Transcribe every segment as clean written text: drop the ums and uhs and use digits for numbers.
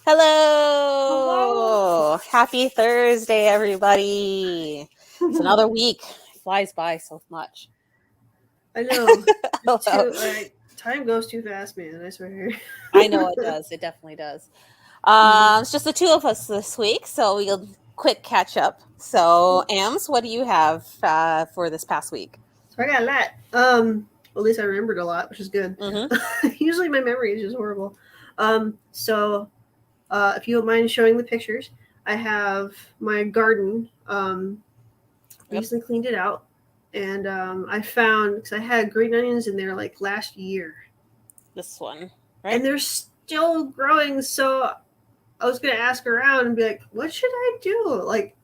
Hello. Hello. Happy Thursday, everybody. It's another week. It flies by so much. I know. Hello. Time goes too fast, man. I swear. I know it does. It definitely does. Mhm. It's just the two of us this week, so we'll quick catch up. So, Ams, what do you have for this past week? So I got a lot. At least I remembered a lot, which is good. Mm-hmm. Usually my memory is just horrible. If you don't mind showing the pictures, I have my garden. Yep. Recently cleaned it out, and I found because I had green onions in there like last year, This one, right? and they're still growing. So I was gonna ask around and be like, "What should I do?" Like,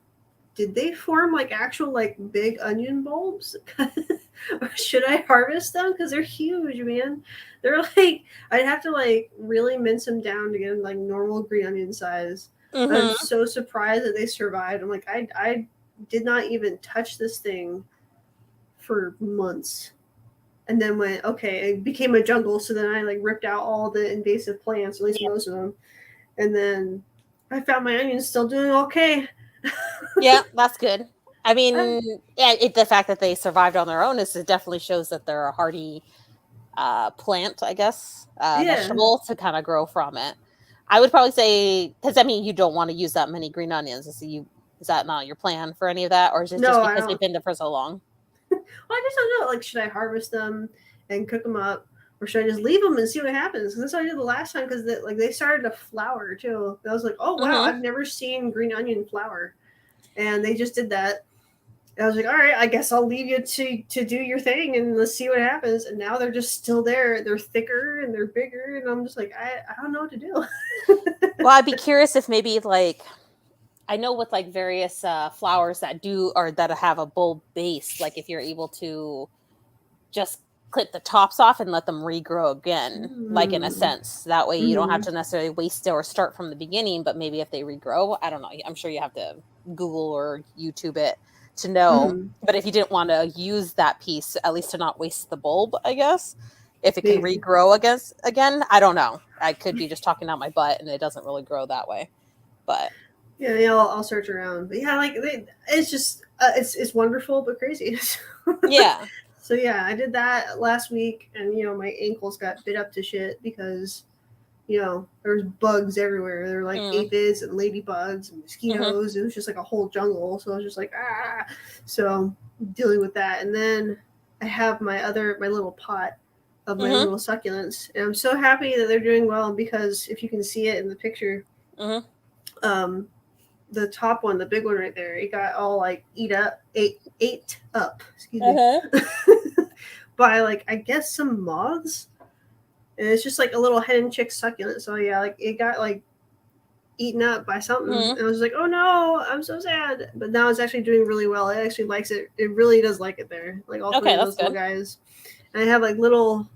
did they form like actual like big onion bulbs? Or should I harvest them? Because they're huge, man. They're like I'd have to like really mince them down to get them like normal green onion size. I'm Mm-hmm. so surprised that they survived. I'm like, I did not even touch this thing for months. And then when okay, it became a jungle, so then I like ripped out all the invasive plants, at least Yep. most of them. And then I found my onions still doing okay. Yeah, that's good. I I, mean, yeah, the fact that they survived on their own is it definitely shows that they're a hardy plant, I guess, yeah. vegetable to kind of grow from it. I would probably say because I mean you don't want to use that many green onions. Is that not your plan for any of that, or is it just No, I because they've don't. been there for so long? Well, I just don't know. Like, should I harvest them and cook them up, or should I just leave them and see what happens? Because that's what I did the last time. Because they started to flower too. I was like, oh wow, Mm-hmm. I've never seen green onion flower, and they just did that. And I was like, all right, I guess I'll leave you to do your thing and let's see what happens. And now they're just still there. They're thicker and they're bigger, and I'm just like, I don't know what to do. Well, I'd be curious if maybe like I know with like various flowers that do or that have a bulb base, like if you're able to just clip the tops off and let them regrow again, like in a Mm. sense. That way you don't have Mm-hmm. to necessarily waste it or start from the beginning, but maybe if they regrow, I don't know. I'm sure you have to Google or YouTube it to know. Mm-hmm. But if you didn't want to use that piece, at least to not waste the bulb, I guess. If it can Maybe. regrow again, I don't know. I could be just talking out my butt and it doesn't really grow that way. But Yeah, I'll search around. But yeah, it's just it's wonderful but crazy. yeah. So yeah, I did that last week, and my ankles got bit up to shit because there's bugs everywhere. There were like Mm, aphids and ladybugs and hmm. mosquitoes. It was just like a whole jungle. So I was just like ah. So dealing with that, and then I have my little pot of my Hmm. little succulents, and I'm so happy that they're doing well because if you can see it in the picture, Hmm. um, the top one, the big one right there, it got all like ate up. Excuse me. Hmm. By like I guess some moths, and it's just like a little hen and chick succulent. So yeah, like it got like eaten up by something, Hmm. and I was like, oh no, I'm so sad. But now it's actually doing really well. It actually likes it. It really does like it there. Like all three Okay, of that's those little good. guys. And I have like little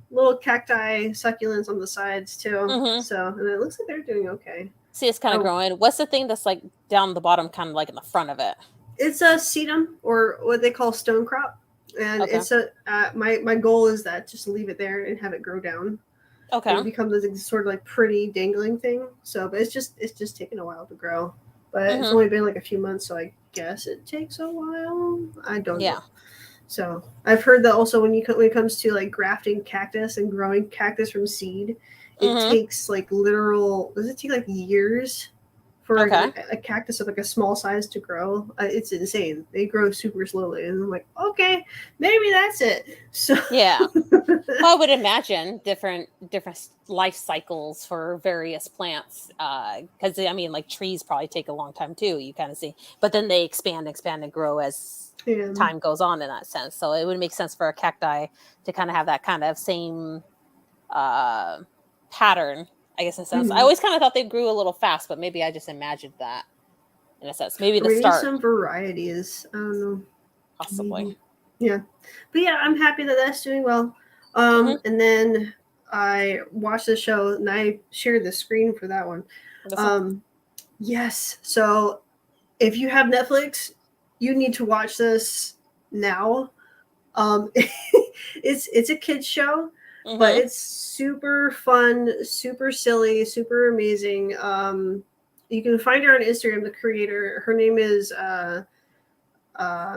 cacti succulents on the sides too. Hmm. So and it looks like they're doing okay. See, it's kind of Oh, growing. What's the thing that's like down the bottom, kind of like in the front of it? it's a sedum or what they call stone crop, and Okay. it's a my goal is that just to leave it there and have it grow down, and Okay. it becomes this sort of like pretty dangling thing. So, but it's just taking a while to grow, but it's Hmm. only been like a few months, so I guess it takes a while. I don't know. Yeah. So I've heard that also when it comes to like grafting cactus and growing cactus from seed, it Hmm. takes like literal. Does it take like years for Okay. like a cactus of like a small size to grow? It's insane. They grow super slowly, and I'm like, okay, maybe that's it. So Yeah. Well, I would imagine different life cycles for various plants. Because I mean, like trees probably take a long time too. You kind of see, but then they expand, and grow as and time goes on in that sense. So it would make sense for a cacti to kind of have that kind of same uh, pattern. I guess in a sense, I mhm. always kind of thought they grew a little fast, but maybe I just imagined that in a sense. Maybe Or the maybe start, some varieties. I don't know. possibly. Maybe. Yeah. But yeah, I'm happy that that's doing well. Hmm. And then I watched the show and I shared the screen for that one. That's one. Um, yes. So if you have Netflix, you need to watch this now. It's a kids show. but Mm-hmm. it's super fun, super silly, super amazing. You can find her on Instagram. The creator, her name is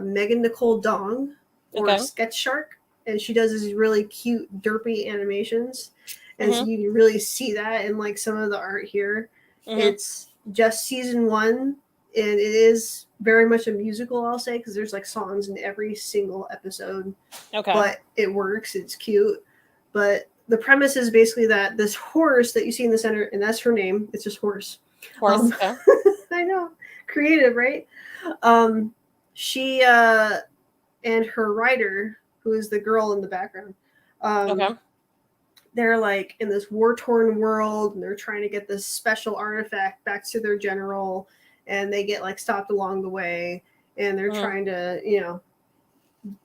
Megan Nicole Dong or Okay. Sketch Shark, and she does these really cute derpy animations, and so Mm-hmm. you can really see that in like some of the art here. Mm-hmm. It's just season 1, and it is very much a musical, I'll say, because there's like songs in every single episode, Okay. but it works. It's cute, but the premise is basically that this horse that you see in the center, and that's her name. It's just horse. Horse. Okay. I know, creative, right? She and her rider, who is the girl in the background, Okay. they're like in this war-torn world, and they're trying to get this special artifact back to their general, and they get like stopped along the way, and they're Mm-hmm. trying to,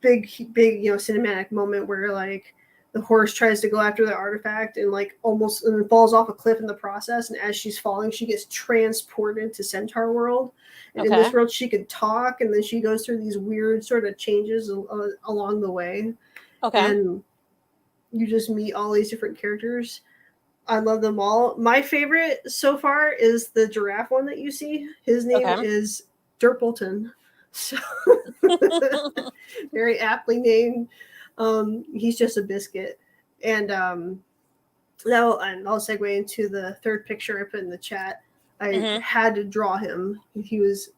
big cinematic moment where like the horse tries to go after the artifact and like almost and falls off a cliff in the process, and as she's falling she gets transported to Centaur world, and in this Okay. world she could talk, and then she goes through these weird sort of changes along the way, Okay. and you just meet all these different characters. I love them all. My favorite so far is the giraffe one that you see. His name Okay. is Dirtleton. So very aptly named. He's just a biscuit. And and I'll segue into the third picture I put in the chat. I Mm-hmm. had to draw him. He's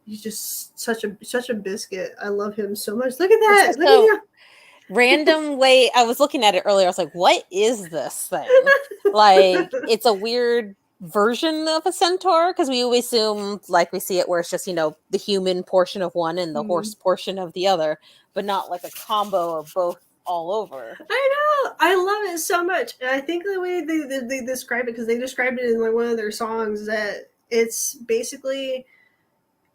just such a biscuit. I love him so much. Look at It's that. just Look so at random way. I was looking at it earlier. I was like, what is this thing? Like, him. it's a weird version of a centaur because we always assume, like, we see it where it's just, the human portion of one and the horse portion of the other, but not like a combo of both all over. I know. I love it so much. And I think the way they describe it, because they described it in like one of their songs, that it's basically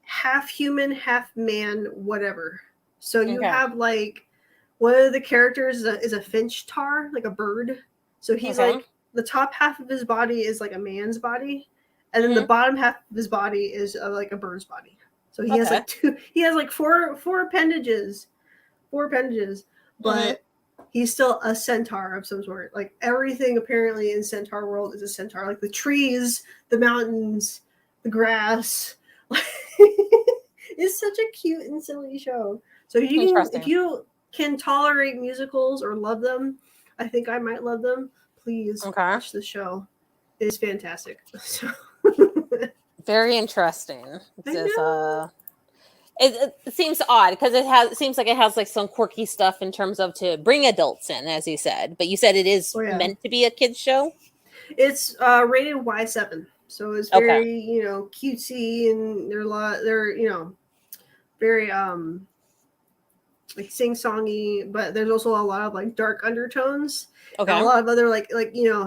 half human, half man, whatever. So you Okay. have like one of the characters is a finch tar, like a bird. So he's Okay. like the top half of his body is like a man's body, and then the Mm-hmm. bottom half of his body is like a bird's body. So he has Okay. like he has like four appendages, Mm-hmm. but he's still a centaur of some sort. Like everything apparently in Centaur world is a centaur. Like the trees, the mountains, the grass. It's such a cute and silly show. So if Interesting. you can tolerate musicals or love them, I think I might love them. Please Okay. watch the show. It is fantastic. So, Very interesting. It's I just, know. it seems odd because it seems like it has like some quirky stuff in terms of to bring adults in, as you said. But you said it is Oh yeah. meant to be a kids show. It's rated Y7, so it's Okay. very cutesy, and they're very like sing songy, but there's also a lot of like dark undertones, and a Okay. lot of other like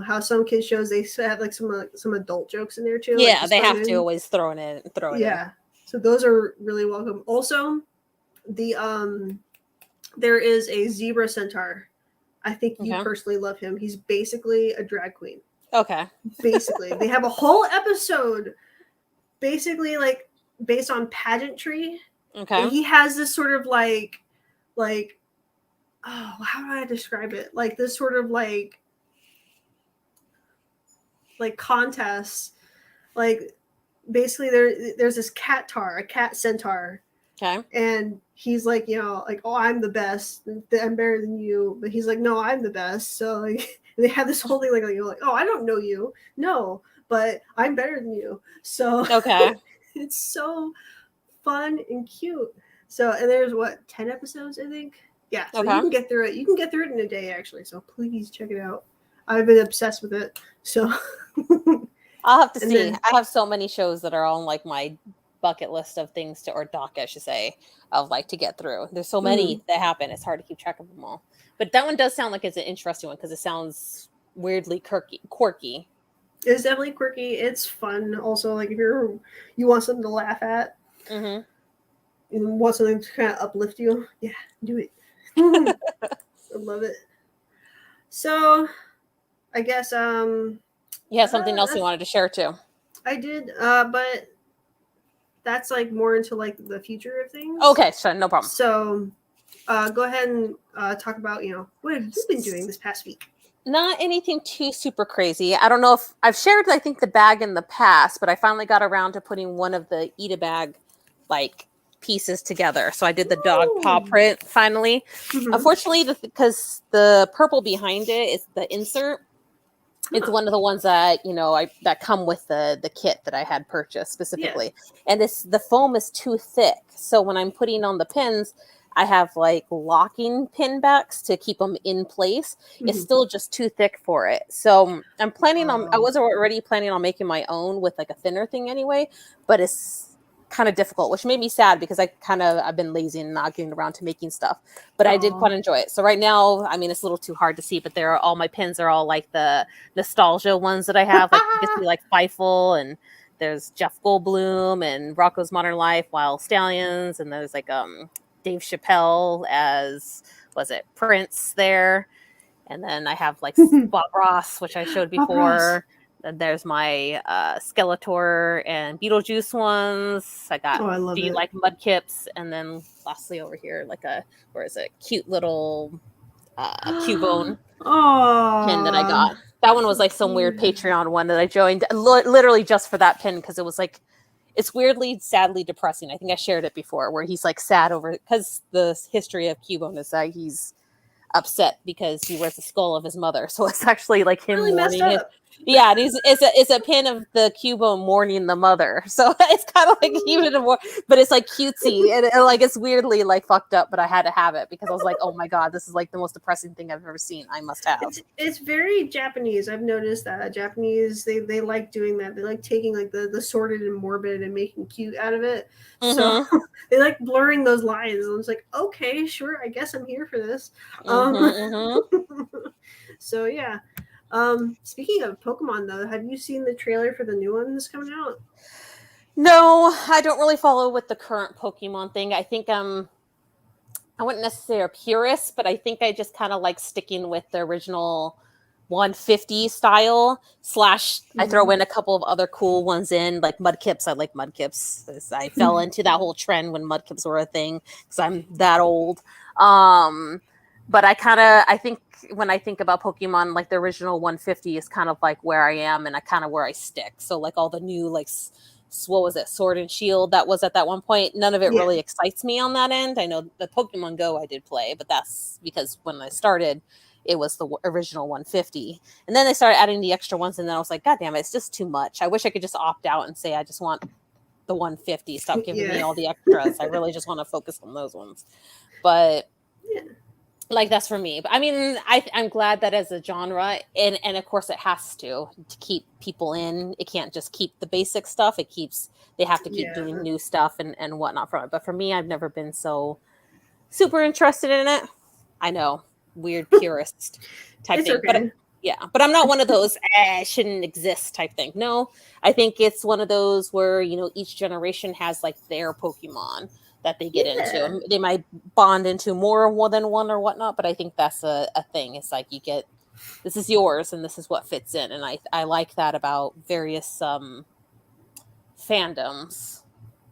how some kids shows they have like some adult jokes in there too, like Yeah, just they thrown have to in. always throw it in. Yeah, so those are really welcome. Also, the there is a zebra centaur. I think you Okay. personally love him. He's basically a drag queen. Okay. Basically, they have a whole episode basically like based on pageantry, and Okay. he has this sort of like oh, how do I describe it? Like this sort of like contest. Like basically there's this a cat centaur, Okay. and he's like, like, oh, I'm the best, I'm better than you, but he's like, no, I'm the best. So like they have this whole thing like, oh, I don't know you, no, but I'm better than you. So Okay. it's so fun and cute. So, and there's what, 10 episodes, I think. Yeah, so you Okay. can get through it. You can get through it in a day, actually. So please check it out. I've been obsessed with it. So, I'll have to and see. then, I have so many shows that are on like my bucket list of things to, or dock, I should say, of like to get through. There's so many that happen. It's hard to keep track of them all. But that one does sound like it's an interesting one because it sounds weirdly quirky. it's definitely quirky. It's fun. Also, like if you want something to laugh at Mm-hmm. and want something to kind of uplift you, yeah, do it. I love it. So, I guess You have something else you wanted to share too. I did, but that's like more into like the future of things. Okay, sure, no problem. So, go ahead and talk about what have you been doing this past week? Not anything too super crazy. I don't know if I've shared, I think, the bag in the past, but I finally got around to putting one of the eat a bag like pieces together. So I did the dog paw Ooh. print finally. Mhm. Unfortunately, because the purple behind it is the insert. It's Huh. one of the ones that that come with the kit that I had purchased Yeah. specifically, and the foam is too thick. So when I'm putting on the pins, I have like locking pin backs to keep them in place. It's Mhm. still just too thick for it. So I'm planning on. I Oh. was already planning on making my own with like a thinner thing anyway, but it's kind of difficult, which made me sad because I've been lazy and not getting around to making stuff. But I did Oh. quite enjoy it. So right now, I mean, it's a little too hard to see, but all my pins are all like the nostalgia ones that I have. Like you can see like Feifel, and there's Jeff Goldblum and Rocco's Modern Life, Wild Stallions, and there's like Dave Chappelle as, was it Prince there, and then I have like Bob Ross, which I showed Bob Ross. before. Then there's my Skeletor and Beetlejuice ones. I got Oh, I love it. like Mudkips, and then lastly over here like a, where is it, cute little Cubone pin that I Oh, got. That one was so like some weird cute. Patreon one that I joined literally just for that pin, because it was like, it's weirdly, sadly depressing. I think I shared it before, where he's like sad over, because the history of Cubone is that he's upset because he wears the skull of his mother. So it's actually like him Really messed mourning his. up. Yeah, and it's a pin of the Cubone mourning the mother. So it's kind of like even more, but it's like cutesy and like it's weirdly like fucked up. But I had to have it because I was like, oh my god, this is like the most depressing thing I've ever seen. I must have. It's very Japanese. I've noticed that Japanese they like doing that. They like taking like the sordid and morbid and making cute out of it. So Mm-hmm. they like blurring those lines. And it's like, okay, sure, I guess I'm here for this. Mm-hmm. Um, Mm-hmm. so yeah. Speaking of Pokemon though, have you seen the trailer for the new one that's coming out? No, I don't really follow with the current Pokemon thing. I think I wouldn't necessarily a purist, but I think I just kind of like sticking with the original 150 style slash I throw Mm-hmm. in a couple of other cool ones in, like Mudkips. I like Mudkips. I fell into that whole trend when Mudkips were a thing because I'm that old. Um, but I think when I think about Pokemon, like the original 150 is kind of like where I am and I kind of where I stick. So like all the new like what was it, Sword and Shield, that was at that one point, none of it Yeah. really excites me on that end. I know the Pokemon Go I did play, but that's because when I started it was the original 150, and then they started adding the extra ones, and then I was like, god damn it, it's just too much. I wish I could just opt out and say I just want the 150, stop giving me Yeah. all the extras. I really just want to focus on those ones. But Yeah. like that's for me. But I mean, I'm glad that as a genre, and of course it has to keep people in. It can't just keep the basic stuff. They have to keep Yeah. doing new stuff and whatnot from it. But for me, I've never been so super interested in it. I know, weird purist type It's thing, but okay. yeah, but I'm not one of those it shouldn't exist type thing. No, I think it's one of those where each generation has like their Pokemon that they get into. Yeah. And they might bond into more than one or whatnot, but I think that's a thing. It's like you get, this is yours and this is what fits in, and I like that about various fandoms.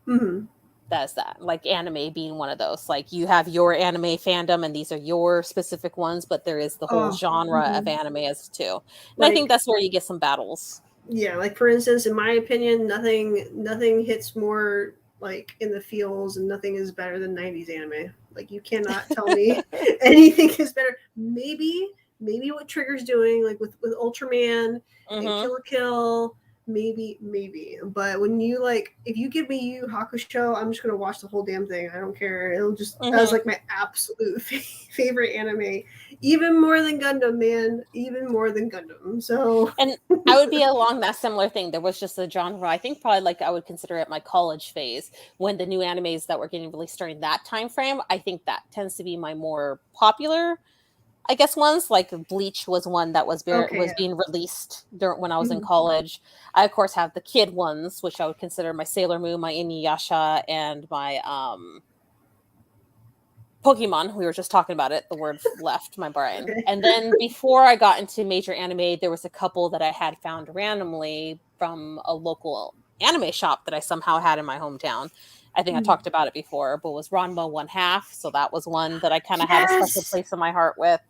Mm-hmm. That's that, like anime being one of those. Like you have your anime fandom and these are your specific ones, but there is the whole Oh. genre of Mm-hmm. anime as too. And I think Like that's where you get some battles. yeah, like for instance, in my opinion, nothing hits more like in the feels, and nothing is better than '90s anime. Like you cannot tell me anything is better. Maybe what Trigger's doing, like with Ultraman and Mm-hmm. Kill la Kill, maybe. But when you like, if you give me Yu Yu Hakusho, I'm just gonna watch the whole damn thing. I don't care. It'll just that was Mm-hmm. like my absolute favorite anime, even more than Gundam, man. Even more than Gundam. So And I would be along that similar thing. There was just a genre, I think probably like I would consider it my college phase, when the new animes that were getting released during that time frame. I think that tends to be my more popular, I guess, ones. Like Bleach was one that okay, was yeah. being released during when I was in Mhm. college. I of course have the kid ones, which I would consider my Sailor Moon, my Inuyasha, and my Pokemon. We were just talking about it. The word left my brain. Okay. And then before I got into major anime, there was a couple that I had found randomly from a local anime shop that I somehow had in my hometown. I think I Mm. talked about it before, but it was Ranma One Half. So that was one that I kind of had a special Yes. place in my heart with.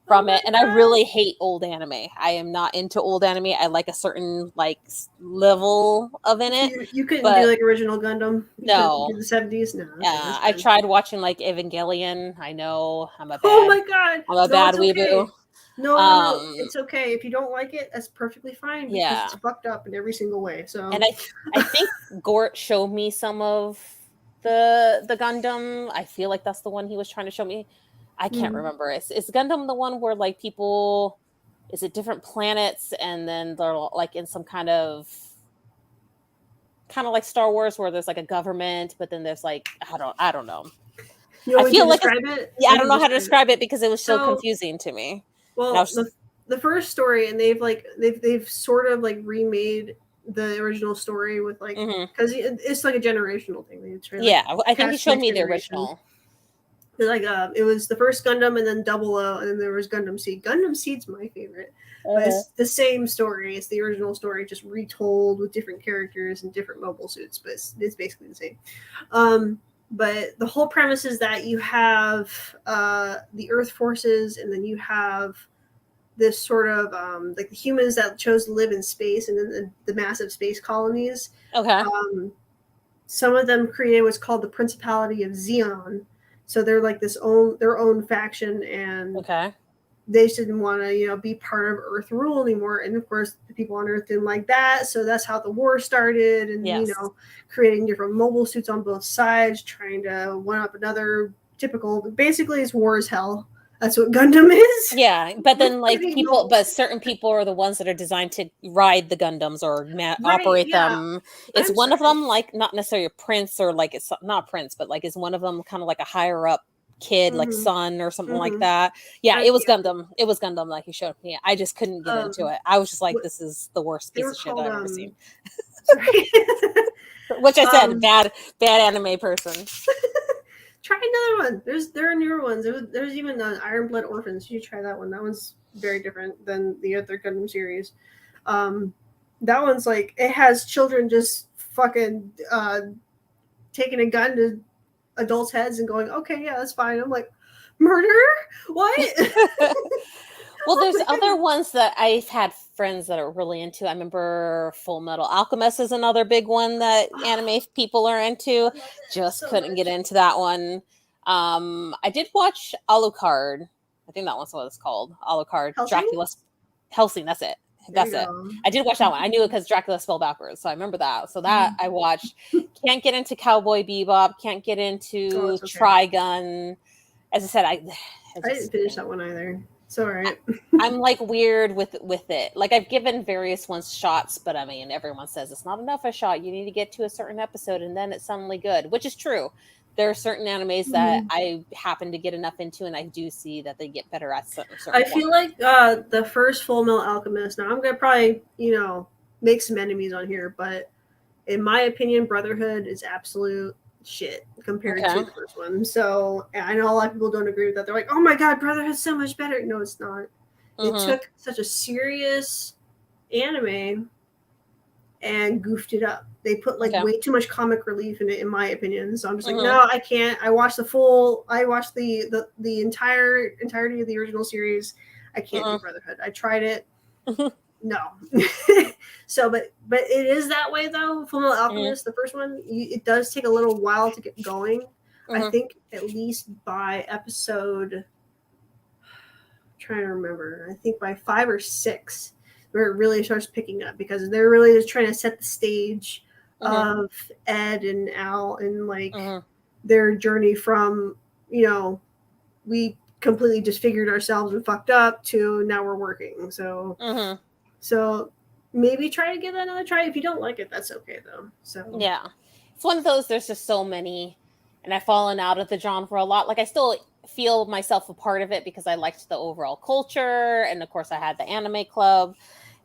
from my it, and I god. really hate old anime. I am not into old anime. I like a certain like level of in So it, you couldn't do but like original Gundam. You couldn't do no. the 70s. No, okay, that's I fine. tried watching like Evangelion. I know Oh my god. I'm a No, bad it's weeboo. okay. No, no, no. Um, It's okay. If you don't like it, that's perfectly fine because yeah, it's fucked up in every single way. and So, I think Gort showed me some of the Gundam. I feel like that's the one he was trying to show me. I can't hmm. remember. Is Gundam the one where like people, is it different planets and then they're like in some kind of like Star Wars where there's like a government, but then there's like I don't know. You I want me to feel like it's, describe it? yeah, I I don't can know how to describe it. describe it because it was so So, confusing to me. And I well, was the first story, and they've sort of like remade the original story with like mhm. because it's like a generational thing. They try to like Yeah, I think he catch showed next me the generation. original. Like it was the first Gundam and then Double O and then there was Gundam Seed. Gundam Seed's my favorite, but Uh-huh. it's the same story. It's the original story just retold with different characters and different mobile suits, but it's basically the same. Um, but the whole premise is that you have the Earth forces, and then you have this sort of like the humans that chose to live in space, and then the massive space colonies. Okay. Um, some of them created what's called the Principality of Xeon. So they're like their own faction, and Okay. they just didn't want to be part of Earth rule anymore. And of course, the people on Earth didn't like that, so that's how the war started. And Yes. creating different mobile suits on both sides, trying to one up another. Typical, basically, it's war as hell. That's what Gundam is. Yeah, but With then like fighting people, mobile but suits. certain people are the ones that are designed to ride the Gundams or Right? operate Yeah. them. Is I'm one of sorry. them like not necessarily a prince or like it's not a prince, but like is one of them kind of like a higher up kid, like Mm-hmm. son or something like Mm-hmm. that? Yeah, it was Yeah. Gundam. It was Gundam like he showed me. I just couldn't get into Um. it. I was just like, What this is the worst they piece were of shit called? I've ever seen. Sorry. Which I said, um. bad anime person. Try another one. There are newer ones. There's even Iron Blood Orphans. You should try that one. That one's very different than the other Gundam series. Um, that one's like it has children just fucking taking a gun to adults' heads and going, "Okay, yeah, that's fine." I'm like, murder? What? Well, Oh there's my other goodness. ones that I've had friends that are really into. I remember Full Metal Alchemist is another big one that anime Oh, people are into. I love that Just so couldn't get much. into that one. I did watch Alucard. I think that one's what it's called. Alucard. Helsing? Dracula's Helsing. That's it. There you That's it. go. I did watch that one. I knew it because Dracula spelled backwards, so I remember that. So that I watched. Can't get into Cowboy Bebop. Can't get Oh, into it's okay. Trigun. As I said, I I didn't just finish that one either. It's all right. I'm like weird with it. Like I've given various ones shots, but I mean everyone says it's not enough a shot. You need to get to a certain episode and then it's suddenly good, which is true. There are certain animes that I happen to get enough into and I do see that they get better at certain I points. feel like the first Full Metal Alchemist. Now I'm gonna probably make some enemies on here, but in my opinion, Brotherhood is absolute shit compared to Okay. the first one. So I know a lot of people don't agree with that. They're like, "Oh my god, Brotherhood's so much better." No, it's not. It Mm-hmm. took such a serious anime and goofed it up. They put like Okay. way too much comic relief in it, in my opinion. So I'm just like, Mm-hmm. no, I can't. I watched the entirety of the original series. I can't do Mm-hmm. Brotherhood. I tried it. No. So, but it is that way though. Fullmetal Mm-hmm. Alchemist, the first one, it does take a little while to get going. I Mm-hmm. think at least by episode, I'm trying to remember. I think by 5 or 6, where it really starts picking up because they're really just trying to set the stage Mm-hmm. of Ed and Al and like Mm-hmm. their journey from we completely disfigured ourselves and fucked up to now we're working. So Mm-hmm. so maybe try to give that another try. If you don't like it, that's okay though. So Yeah. It's one of those, there's just so many, and I've fallen out of the genre a lot. Like, I still feel myself a part of it because I liked the overall culture. And of course, I had the anime club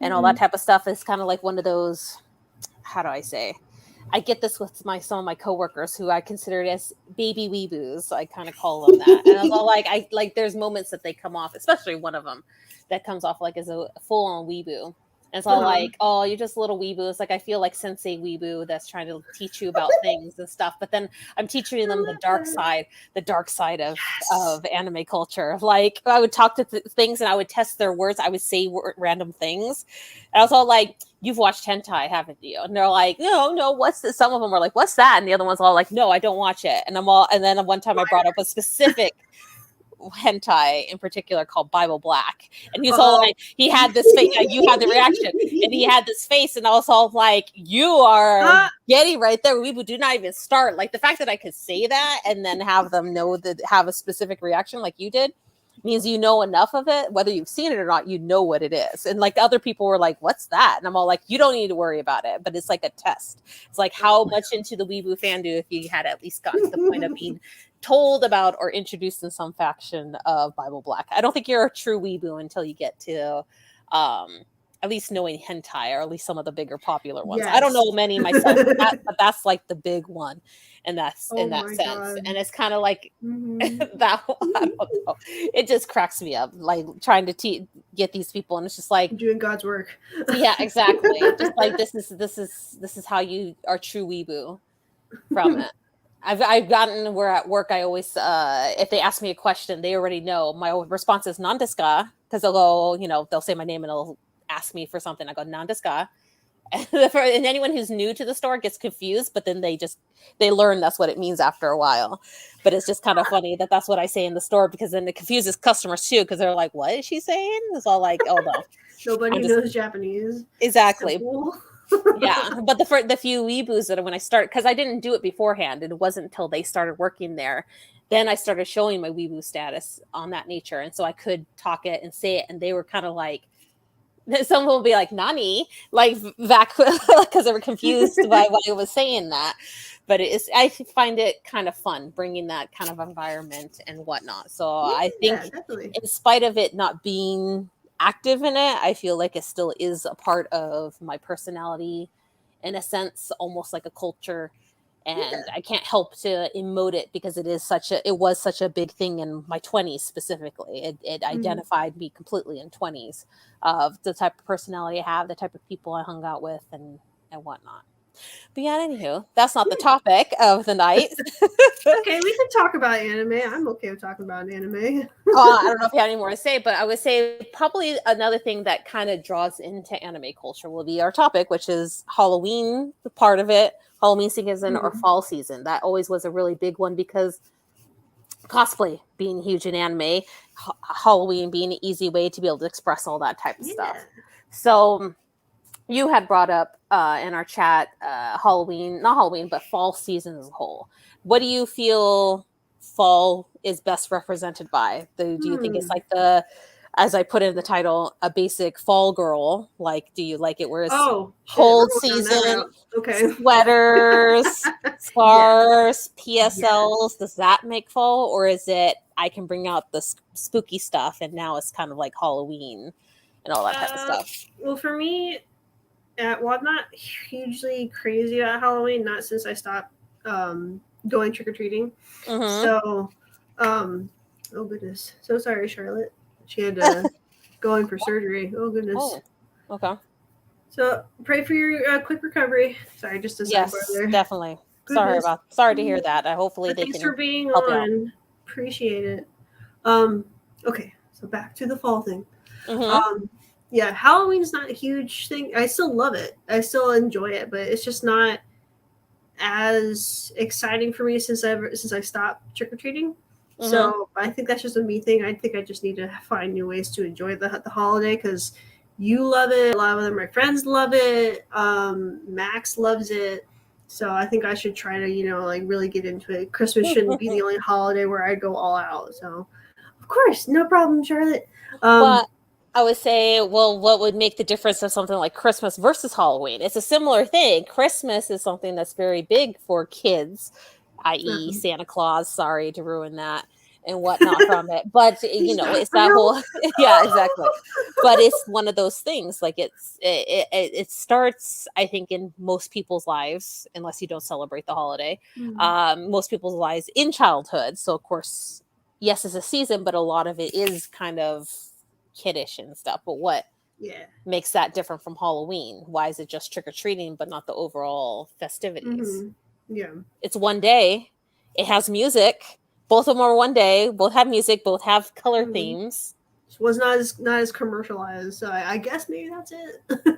and all that type of stuff. Is kind of like one of those, how do I say? I get this with some of my coworkers who I consider as baby weeboos. I kind of call them that. And I was all like, there's moments that they come off, especially one of them that comes off like as a full on weeboo. And it's all like, oh, you're just little weeboo. It's like I feel like sensei weeboo that's trying to teach you about things and stuff. But then I'm teaching them the dark side Yes. of anime culture. Like I would talk to things and I would test their words. I would say random things. And I was all like, "You've watched hentai, haven't you?" And they're like, "No, no. What's this?" Some of them were like, "What's that?" And the other ones all like, "No, I don't watch it." And I'm all. And then one time I brought up a specific hentai in particular called Bible Black, and he was all like, he had this face. Yeah, you had the reaction, and he had this face, and I was all like, "You are getting right there. We do not even start." Like the fact that I could say that and then have them know that have a specific reaction, like you did, means you know enough of it, whether you've seen it or not. You know what it is, and like the other people were like, "What's that?" And I'm all like, "You don't need to worry about it." But it's like a test. It's like how much into the weeboo fan do if you had at least gotten to the point of being told about or introduced in some faction of Bible Black. I don't think you're a true weeboo until you get to at least knowing hentai, or at least some of the bigger popular ones. Yes. I don't know many myself, but that's like the big one, and that's in that sense. God. And it's kind of like that. I don't know. It just cracks me up, like trying to get these people, and it's just like doing God's work. Yeah, exactly. Just like this is how you are true weeboo from it. I've gotten where at work I always if they ask me a question, they already know my response is nandeska, because they'll go, they'll say my name and they'll ask me for something. I go nandeska. And anyone who's new to the store gets confused, but then they learn that's what it means after a while. But it's just kind of funny that that's what I say in the store, because then it confuses customers too, because they're like, "What is she saying?" It's all like, "Oh no, nobody knows Japanese." Exactly. Yeah, but the few weeboos that when I started, because I didn't do it beforehand, and it wasn't until they started working there, then I started showing my weeboo status on that nature, and so I could talk it and say it, and they were kind of like, some will be like "Nani," like back because they were confused by why I was saying that. But I find it kind of fun bringing that kind of environment and whatnot. So I think, in spite of it not being active in it, I feel like it still is a part of my personality, in a sense, almost like a culture. And I can't help to emote it, because it was such a big thing in my 20s specifically. It identified me completely in 20s, of the type of personality I have, the type of people I hung out with, and whatnot. But yeah, anywho, that's not the topic of the night. Okay, we can talk about anime. I'm okay with talking about anime. I don't know if you have any more to say, but I would say probably another thing that kind of draws into anime culture will be our topic, which is Halloween, the part of it, Halloween season or fall season. That always was a really big one, because cosplay being huge in anime, Halloween being an easy way to be able to express all that type of stuff. So you had brought up in our chat Halloween, not Halloween, but fall season as a whole. What do you feel fall is best represented by? Do you think it's like as I put in the title, a basic fall girl? Like, do you like it where it's cold season, sweaters, scarves, PSLs? Does that make fall? Or is it, I can bring out the spooky stuff and now it's kind of like Halloween and all that type of stuff? Well, for me, well, I'm not hugely crazy about Halloween, not since I stopped going trick-or-treating. So, oh goodness. So sorry, Charlotte. She had to go in for surgery. Oh goodness. Oh, okay. So pray for your quick recovery. Sorry, just a sidebar there. Yes, definitely. Goodness. Sorry to hear that. Hopefully they thanks can for being help on. you out. Appreciate it. Okay, so back to the fall thing. Yeah, Halloween's not a huge thing. I still love it. I still enjoy it, but it's just not as exciting for me since I stopped trick-or-treating. So I think that's just a me thing. I think I just need to find new ways to enjoy the holiday, because you love it. A lot of my friends love it. Max loves it. So I think I should try to, like really get into it. Christmas shouldn't be the only holiday where I go all out. So of course, no problem, Charlotte. But I would say, well, what would make the difference of something like Christmas versus Halloween? It's a similar thing. Christmas is something that's very big for kids, i.e. Santa Claus. Sorry to ruin that and whatnot from it. But, it's that whole, yeah, exactly. But it's one of those things, like it starts, I think, in most people's lives, unless you don't celebrate the holiday, most people's lives in childhood. So, of course, yes, it's a season, but a lot of it is kind of kiddish and stuff. But what Yeah. makes that different from Halloween? Why is it just trick or treating but not the overall festivities? Mm-hmm. Yeah. It's one day. It has music. Both of them are one day. Both have music. Both have color Mm-hmm. themes. Was not as commercialized. So I guess maybe that's it.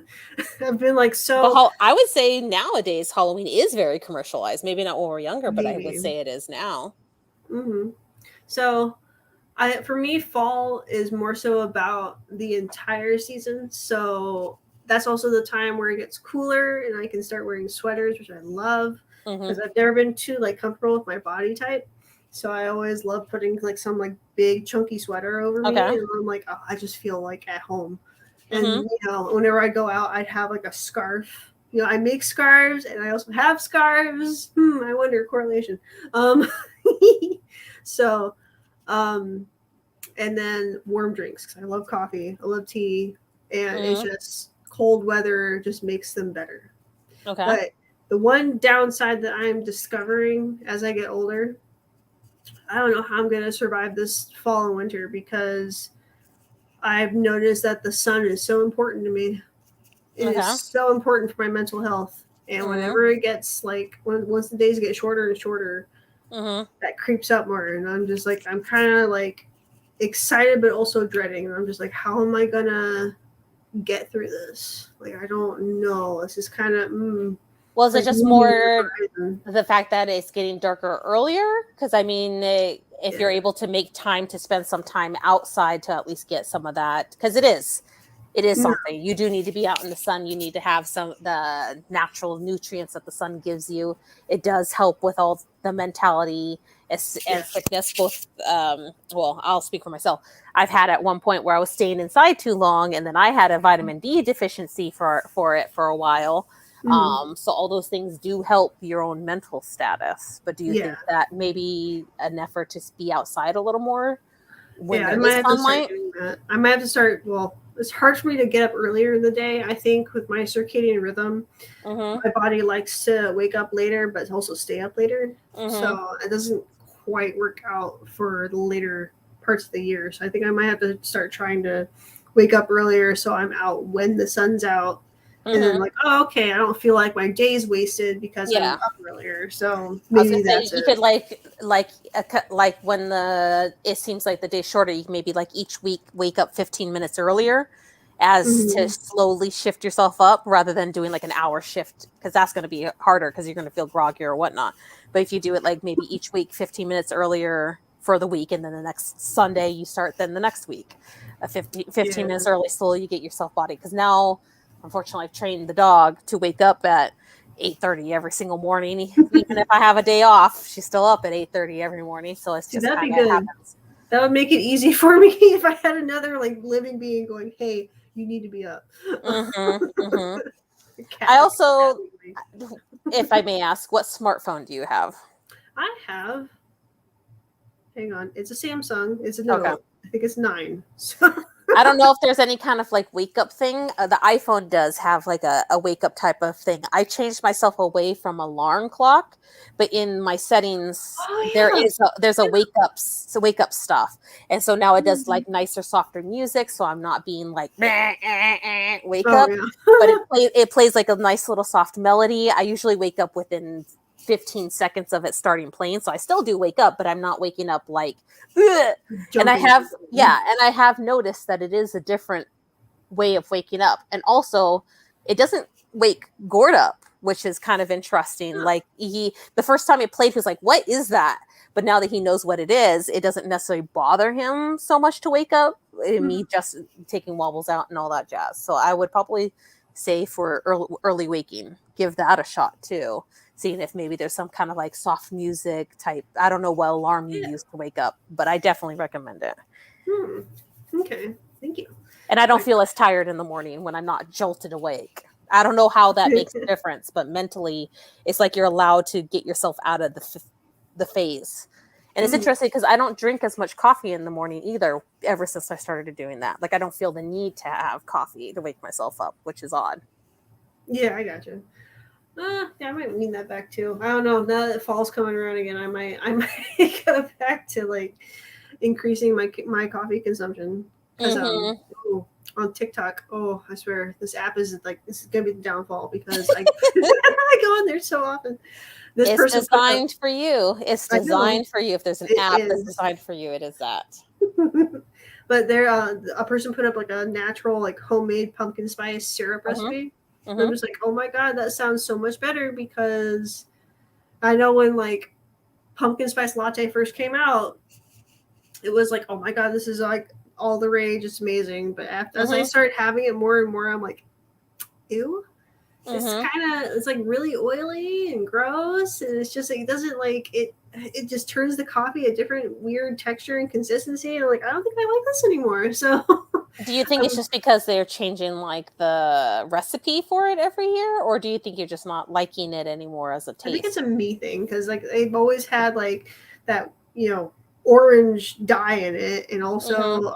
I've been like But so I would say nowadays Halloween is very commercialized. Maybe not when we're younger, but I would maybe. say it is now. Mm-hmm. So for me, fall is more so about the entire season. So that's also the time where it gets cooler and I can start wearing sweaters, which I love Hmm. because I've never been too like comfortable with my body type. So I always love putting like some like big chunky sweater over me, Okay. and I'm like, oh, I just feel like at home. Hmm. And whenever I go out, I'd have like a scarf. I make scarves, and I also have scarves. I wonder correlation. Um, so um, and then warm drinks because I love coffee, I love tea, and it's Hmm. just cold weather just makes them better. Okay. But the one downside that I'm discovering as I get older, I don't know how I'm going to survive this fall and winter because I've noticed that the sun is so important to me. It is Okay. so important for my mental health. And Hmm. whenever it gets like once the days get shorter and shorter, Hmm. that creeps up more. And I'm just like I'm kind of like excited but also dreading. And I'm just like, how am I gonna get through this? Like I don't know. It's just kind of Well, is it like just looming on the more horizon. the fact that it's getting darker earlier? Because I mean, if you're Yeah. able to make time to spend some time outside to at least get some of that, because it is No, something you do need to be out in the sun. You need to have some the natural nutrients that the sun gives you. It does help with all the mentality yeah. and sickness. Both, well, I'll speak for myself. I've had at one point where I was staying inside too long, and then I had a vitamin D deficiency for it for a while. Mm, So all those things do help your own mental status. But do you yeah. think that maybe an effort to be outside a little more when Yeah, I there might is have to start sunlight? doing that. I might have to start. Well, it's hard for me to get up earlier in the day. I think with my circadian rhythm, Mm-hmm. my body likes to wake up later, but also stay up later. Mm-hmm. So it doesn't quite work out for the later parts of the year. So I think I might have to start trying to wake up earlier so I'm out when the sun's out. And then Mm-hmm. like, oh, okay, I don't feel like my day's wasted because I'm Yeah. up earlier. So I was gonna maybe say that's you it. could like when the it seems like the day shorter, you can maybe like each week wake up 15 minutes earlier as to Hmm. slowly shift yourself up rather than doing like an hour shift because that's going to be harder because you're going to feel groggy or whatnot. But if you do it like maybe each week 15 minutes earlier for the week and then the next Sunday you start then the next week 15 Yeah. minutes early, slowly you get yourself body because now unfortunately I've trained the dog to wake up at 8:30 every single morning. Even if I have a day off, she's still up at 8:30 every morning. So it's See, just that'd kind be of good. happens. That would make it easy for me if I had another like living being going, "Hey, you need to be up." Mm-hmm, mm-hmm. A I cat, like a cat also, lately. if I may ask, what smartphone do you have? I have. Hang on, it's a Samsung. It's a Okay. Note. I think it's 9. So I don't know if there's any kind of like wake up thing. The iPhone does have like a wake up type of thing. I changed myself away from alarm clock, but in my settings oh there's a wake up stuff, and so now it yeah. does like nicer, softer music, so I'm not being like wake Oh up, yeah. but it plays like a nice little soft melody. I usually wake up within 15 seconds of it starting playing, so I still do wake up, but I'm not waking up like. Ugh. And I Jumping. have, yeah, and I have noticed that it is a different way of waking up. And also, it doesn't wake Gord up, which is kind of interesting. Huh. Like the first time he played, he was like, "What is that?" But now that he knows what it is, it doesn't necessarily bother him so much to wake up. Me just taking wobbles out and all that jazz. So I would probably say for early waking, give that a shot too. Seeing if maybe there's some kind of like soft music type. I don't know what alarm you Yeah. use to wake up, but I definitely recommend it. Hmm. Okay. Thank you. And I don't Like, feel as tired in the morning when I'm not jolted awake. I don't know how that makes a difference, but mentally, it's like you're allowed to get yourself out of the phase. And it's interesting because I don't drink as much coffee in the morning either. Ever since I started doing that, like I don't feel the need to have coffee to wake myself up, which is odd. yeah, I got you. Yeah, I might wean that back too. I don't know. Now that fall's coming around again, I might go back to like increasing my coffee consumption. because Mm-hmm. on TikTok, I swear this app is like this is gonna be the downfall because I I go on there so often. This It's person put up. designed for you. It's I know designed for you. If there's an it app that's is. designed for you, it is that. But there, a person put up like a natural, like homemade pumpkin spice syrup Mm-hmm. recipe. And I'm Mm-hmm. just like, oh my god, that sounds so much better because I know when like pumpkin spice latte first came out, it was like, oh my god, this is like all the rage. It's amazing. But as I Mm-hmm. started having it more and more, I'm like, ew. It's Mm-hmm. kind of it's like really oily and gross, and it's just like it doesn't like it. It just turns the coffee a different weird texture and consistency. And I'm like, I don't think I like this anymore. So Do you think it's just because they're changing like the recipe for it every year, or do you think you're just not liking it anymore as a I think it's a taste? me thing because like they've always had like that orange dye in it, and Mm-hmm. also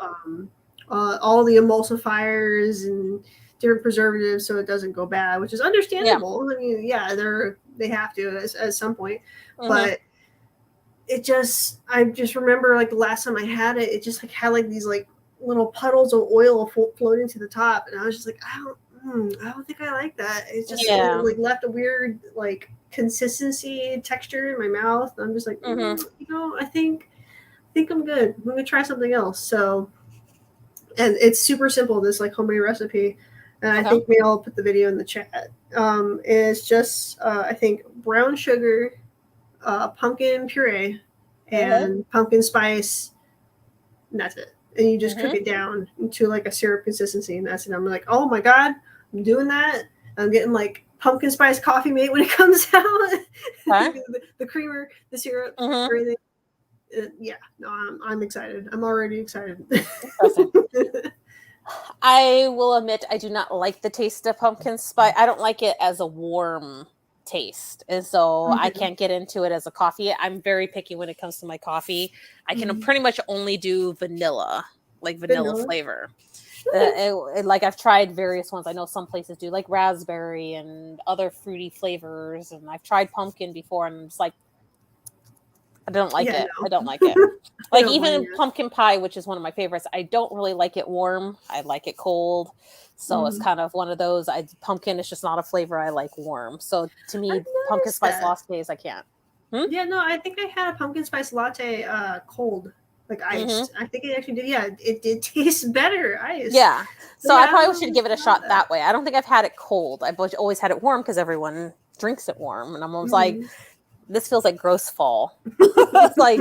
all the emulsifiers and different preservatives so it doesn't go bad, which is Yeah. understandable. I mean, yeah, they have to at some point, Mm-hmm. but I just remember like the last time I had it, it just like had like these like little puddles of oil floating to the top, and I was just like, I don't think I like that. It Yeah. like left a weird like consistency texture in my mouth. And I'm just like, Mm-hmm. I think I'm good. I'm gonna try something else. So, and it's super simple. This like homemade recipe, and I Okay. think maybe I'll put the video in the chat. It's just I think brown sugar, pumpkin puree, Mm-hmm. and pumpkin spice, and that's it. And you just cook Mm-hmm. it down into like a syrup consistency, and that's it. I'm like, oh my god, I'm doing that. I'm getting like pumpkin spice coffee mate when it comes out. Okay. The creamer, the syrup, Mm-hmm. everything. Yeah, no, I'm excited. I'm already excited. Interesting. I will admit I do not like the taste of pumpkin spice. I don't like it as a warm taste. And so I Okay. can't get into it as a coffee. I'm very picky when it comes to my coffee. I can Mm. pretty much only do vanilla, like vanilla Vanilla. flavor. Okay. Like I've tried various ones. I know some places do like raspberry and other fruity flavors, and I've tried pumpkin before, and it's like I don't like Yeah, it. I no. don't like it. I Like don't blame even you. pumpkin pie, which is one of my favorites, I don't really like it warm. I like it cold. So it's Mm. kind of one of those. Pumpkin is just not a flavor I like warm. So to I've me, pumpkin noticed spice that. lattes, I can't. Hmm? Yeah, no, I think I had a pumpkin spice latte cold, like Mm-hmm. iced. I think it actually did. Yeah, it did taste better iced. Yeah. But So yeah, I I don't probably know should what's give it a about shot that. that way. I don't think I've had it cold. I've always had it warm because everyone drinks it warm, and I'm always like, Mhm. this feels like gross fall. It's like,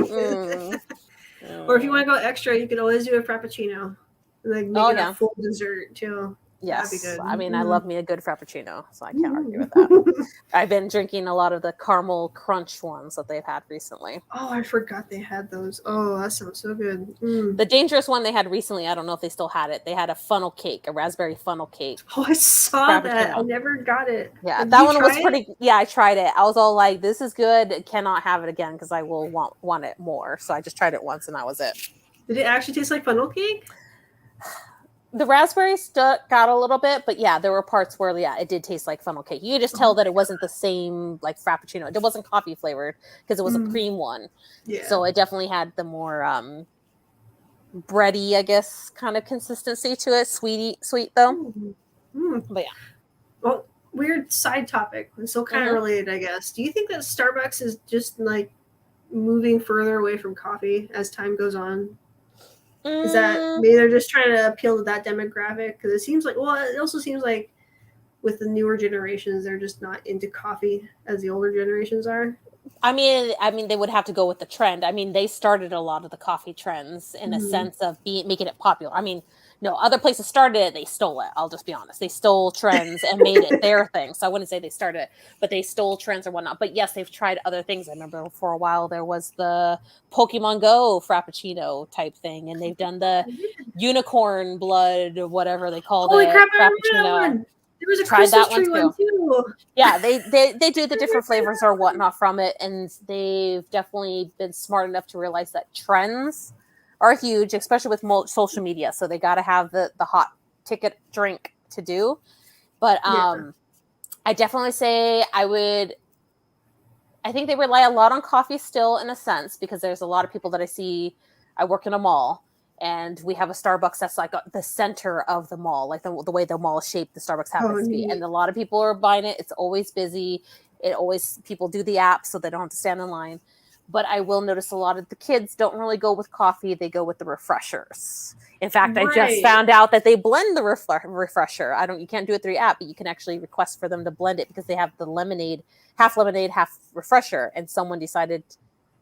Or if you want mm. to go extra, you can always do a frappuccino, and like make Oh it a yeah. full dessert too. That'd be Yes, good. I mean I Mm. love me a good frappuccino, so I can't argue with that. Mm. I've been drinking a lot of the caramel crunch ones that they've had recently. Oh, I forgot they had those. Oh, that sounds so good. Mm. The dangerous one they had recently, I don't know if they still had it. They had a funnel cake, a raspberry funnel cake Oh, I saw that. I frappuccino. never got it. Yeah, Did that you one was try it? pretty. Yeah, I tried it. I was all like, "This is good. Cannot have it again because I will want it more." So I just tried it once, and that was it. Did it actually taste like funnel cake? The raspberry stuck got a little bit, but yeah, there were parts where it did taste like funnel cake. You could just tell Oh that it wasn't the same like frappuccino. It wasn't coffee flavored because it was a Mm, cream one. yeah. So it definitely had the more bready, I guess, kind of consistency to it. Sweet though. Mm, mm. But Well, weird side topic. It's still yeah. kind of related, I guess. Do you think that Starbucks is just like moving further away from coffee as time goes on? Is that Mm, maybe they're just trying to appeal to that demographic? Because it seems like, well, it also seems like with the newer generations, they're just not into coffee as the older generations are. I mean, they would have to go with the trend. I mean, they started a lot of the coffee trends in a Mm, sense of making it popular. I mean, no, other places started it, they stole it. I'll just be honest. They stole trends and made it their thing. So I wouldn't say they started it, but they stole trends or whatnot. But yes, they've tried other things. I remember for a while there was the Pokemon Go Frappuccino type thing, and they've done the unicorn blood or whatever they called Holy it crap! I remember that Frappuccino. one. There was a Tried Christmas that one tree one too. too. Yeah, they do the I different remember flavors or that one. whatnot from it, and they've definitely been smart enough to realize that trends are huge, especially with social media. So they got to have the hot ticket drink to do. But Yeah. I definitely say I would. I think they rely a lot on coffee still in a sense because there's a lot of people that I see. I work in a mall, And we have a Starbucks that's like the center of the mall, like the way the mall is shaped, the Starbucks happens to be. And a lot of people are buying it. It's always busy. People do the app so they don't have to stand in line. But I will notice a lot of the kids don't really go with coffee. They go with the refreshers. In fact, I just found out that they blend the refresher. You can't do it through the app, but you can actually request for them to blend it because they have the lemonade, half refresher. And someone decided,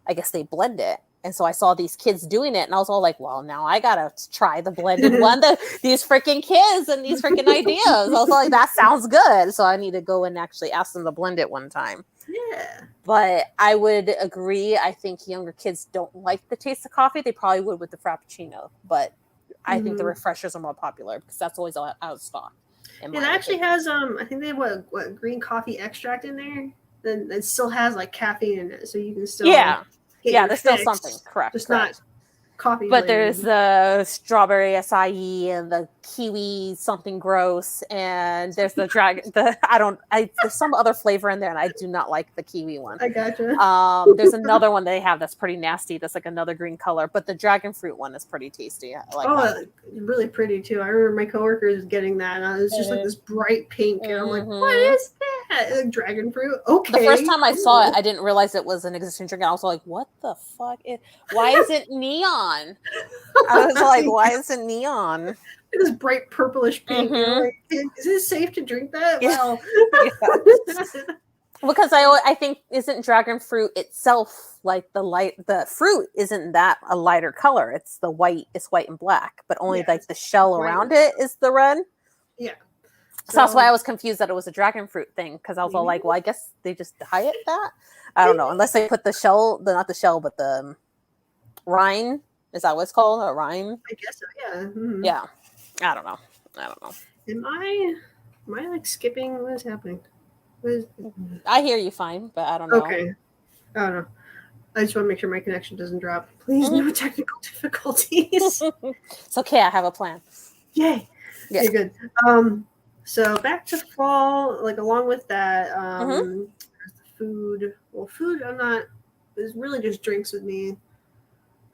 I guess they blend it. And so I saw these kids doing it, and I was all like, well, now I got to try the blended one. These freaking kids and these freaking ideas. I was like, that sounds good. So I need to go and actually ask them to blend it one time. Yeah. But I would agree. I think younger kids don't like the taste of coffee. They probably would with the Frappuccino. But I think the refreshers are more popular because that's always out of stock. It actually has, I think they have what green coffee extract in there. Then it still has like caffeine in it. So you can still... Yeah, there's still something. Correct. Just not coffee. But there's the strawberry acai and the kiwi something gross, and there's the dragon. There's some other flavor in there, and I do not like the kiwi one. I gotcha. There's another one they have that's pretty nasty. That's like another green color, but the dragon fruit one is pretty tasty. I like that. Really pretty too. I remember my coworkers getting that, and it was just like this bright pink, and I'm like, what is that? Like, dragon fruit? Okay. The first time I saw it, I didn't realize it was an existing drink. I was like, what the fuck? Why is it neon? I was like, why is it neon? This bright purplish pink. Like, is it safe to drink that? Well, because I think isn't dragon fruit itself like the fruit isn't that a lighter color? It's white and black, but only like the shell around it is the red. Yeah. So that's why I was confused that it was a dragon fruit thing, because I was all like, well, I guess they just dye it that. I don't know, unless they put not the shell, but the rind. Is that what it's called? A rind? I guess so, yeah. Mm-hmm. Yeah. I don't know. Am I like skipping? What is happening? I hear you fine, but I don't know. Okay. I don't know. I just want to make sure my connection doesn't drop. Please, no technical difficulties. It's okay. I have a plan. Yay. Yeah. Okay, good. So back to fall, like along with that, there's the food. Well, food, it's really just drinks with me.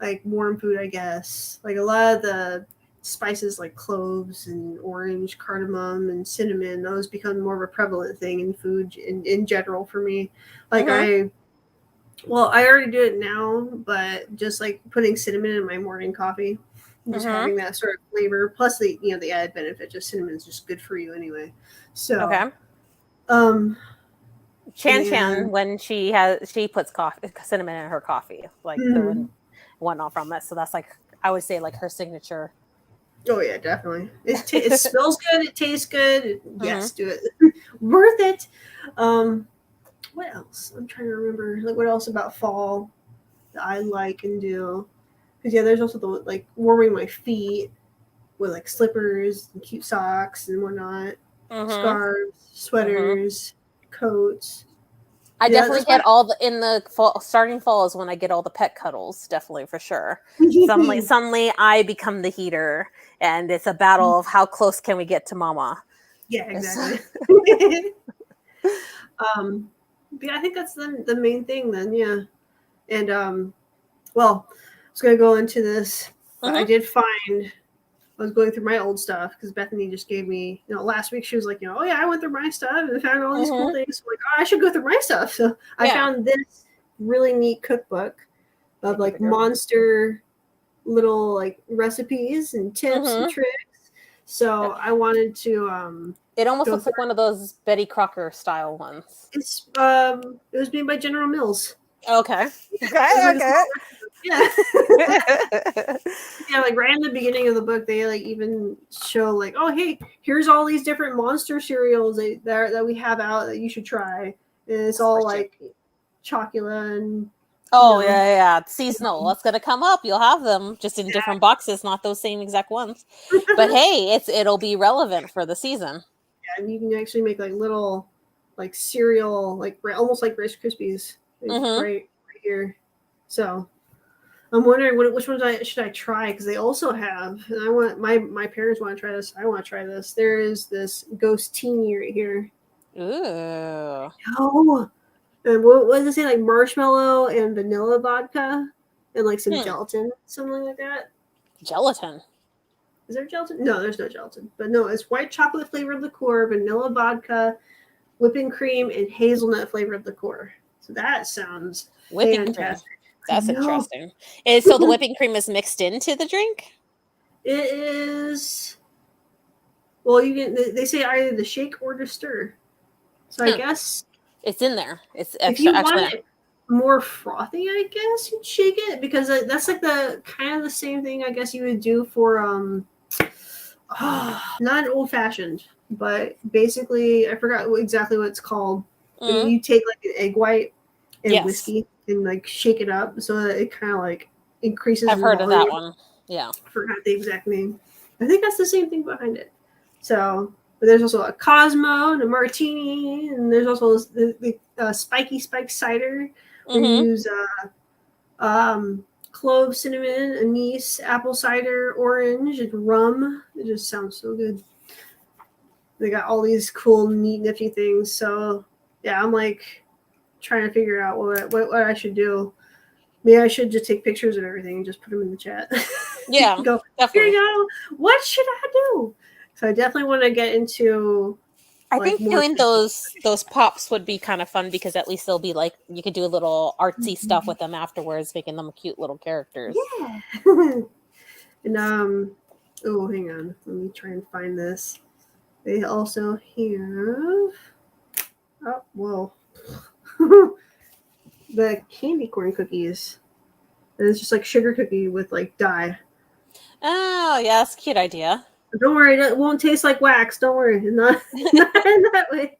Like warm food, I guess. Like a lot of the spices like cloves and orange, cardamom, and cinnamon, those become more of a prevalent thing in food in general for me. Like I already do it now, but just like putting cinnamon in my morning coffee. Just having that sort of flavor, plus the added benefit. Just cinnamon is just good for you anyway. So Chan when she puts cinnamon in her coffee, like the whatnot from it. So that's like I would say like her signature. Oh yeah, definitely. It smells good. It tastes good. Yes, do it. Worth it. What else? I'm trying to remember. Like what else about fall that I like and do. Because there's also the like warming my feet with like slippers and cute socks and whatnot, scarves, sweaters, coats. I definitely get in the fall. Starting fall is when I get all the pet cuddles, definitely for sure. Suddenly, I become the heater, and it's a battle of how close can we get to Mama. Yeah, exactly. Yeah, I think that's the main thing then. Yeah, and well. I was going to go into this. I did find, I was going through my old stuff because Bethany just gave me, last week she was like, oh yeah, I went through my stuff and found all these cool things. So I'm like, I should go through my stuff. So I found this really neat cookbook of like monster little like recipes and tips and tricks. So I wanted to. It almost looks like one of those Betty Crocker style ones. It was made by General Mills. Okay. Yeah. Yeah, like right in the beginning of the book, they like even show like, oh hey, here's all these different monster cereals that we have out that you should try. And it's all like chocolate and it's seasonal. It's gonna come up. You'll have them just in different boxes, not those same exact ones. But hey, it'll be relevant for the season. Yeah, and you can actually make like little like cereal, like almost like Rice Krispies, right here. So I'm wondering which ones should I try, because they also have, and I want my parents want to try this. I want to try this. There is this Ghost Teeny right here. Ooh. Oh, and what does it say? Like marshmallow and vanilla vodka and like some gelatin, something like that. Gelatin. Is there gelatin? No, there's no gelatin. But no, it's white chocolate flavored liqueur, vanilla vodka, whipping cream, and hazelnut flavored liqueur. So that sounds Whipping cream. fantastic. I That's know. interesting. So the whipping cream is mixed into the drink? It is. Well, you can. They say either to shake or to stir. So I guess it's in there. It's if extra you want extra. it more frothy, I guess you'd shake it because that's like the kind of the same thing I guess you would do for not an old fashioned, but basically I forgot exactly what it's called. But Mm. you take like an egg white and Yes. whiskey and like shake it up so that it kind of like increases. I've in heard of that volume. one. Yeah. I forgot the exact name. I think that's the same thing behind it. So, but there's also a Cosmo and a Martini, and there's also the spiky spike cider. We use clove, cinnamon, anise, apple cider, orange, and rum. It just sounds so good. They got all these cool, neat, nifty things. So, yeah, I'm like trying to figure out what I should do. Maybe I should just take pictures of everything and just put them in the chat. Yeah, Go, definitely. here you go. What should I do? So I definitely want to get into. I think doing those pops would be kind of fun because at least they'll be like you could do a little artsy stuff with them afterwards, making them cute little characters. Yeah. And oh, hang on. Let me try and find this. They also have whoa. The candy corn cookies. And it's just like sugar cookie with like dye. Oh, yeah, that's a cute idea. Don't worry, it won't taste like wax. Don't worry. Not in that way.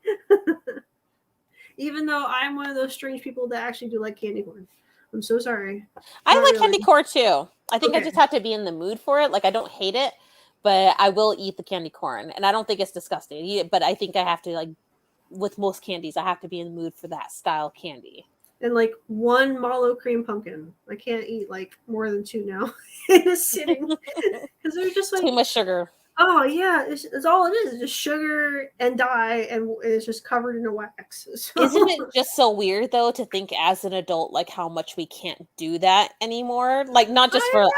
Even though I'm one of those strange people that actually do like candy corn. I'm so sorry. I like candy corn too. I think I just have to be in the mood for it. Like I don't hate it, but I will eat the candy corn. And I don't think it's disgusting. But I think I have to like with most candies, I have to be in the mood for that style candy. And like one mallow cream pumpkin. I can't eat like more than two now in a sitting because they're just like too much sugar. Oh yeah, it's all it is. It's just sugar and dye, and it's just covered in a wax. So. Isn't it just so weird though to think as an adult like how much we can't do that anymore? Like not just for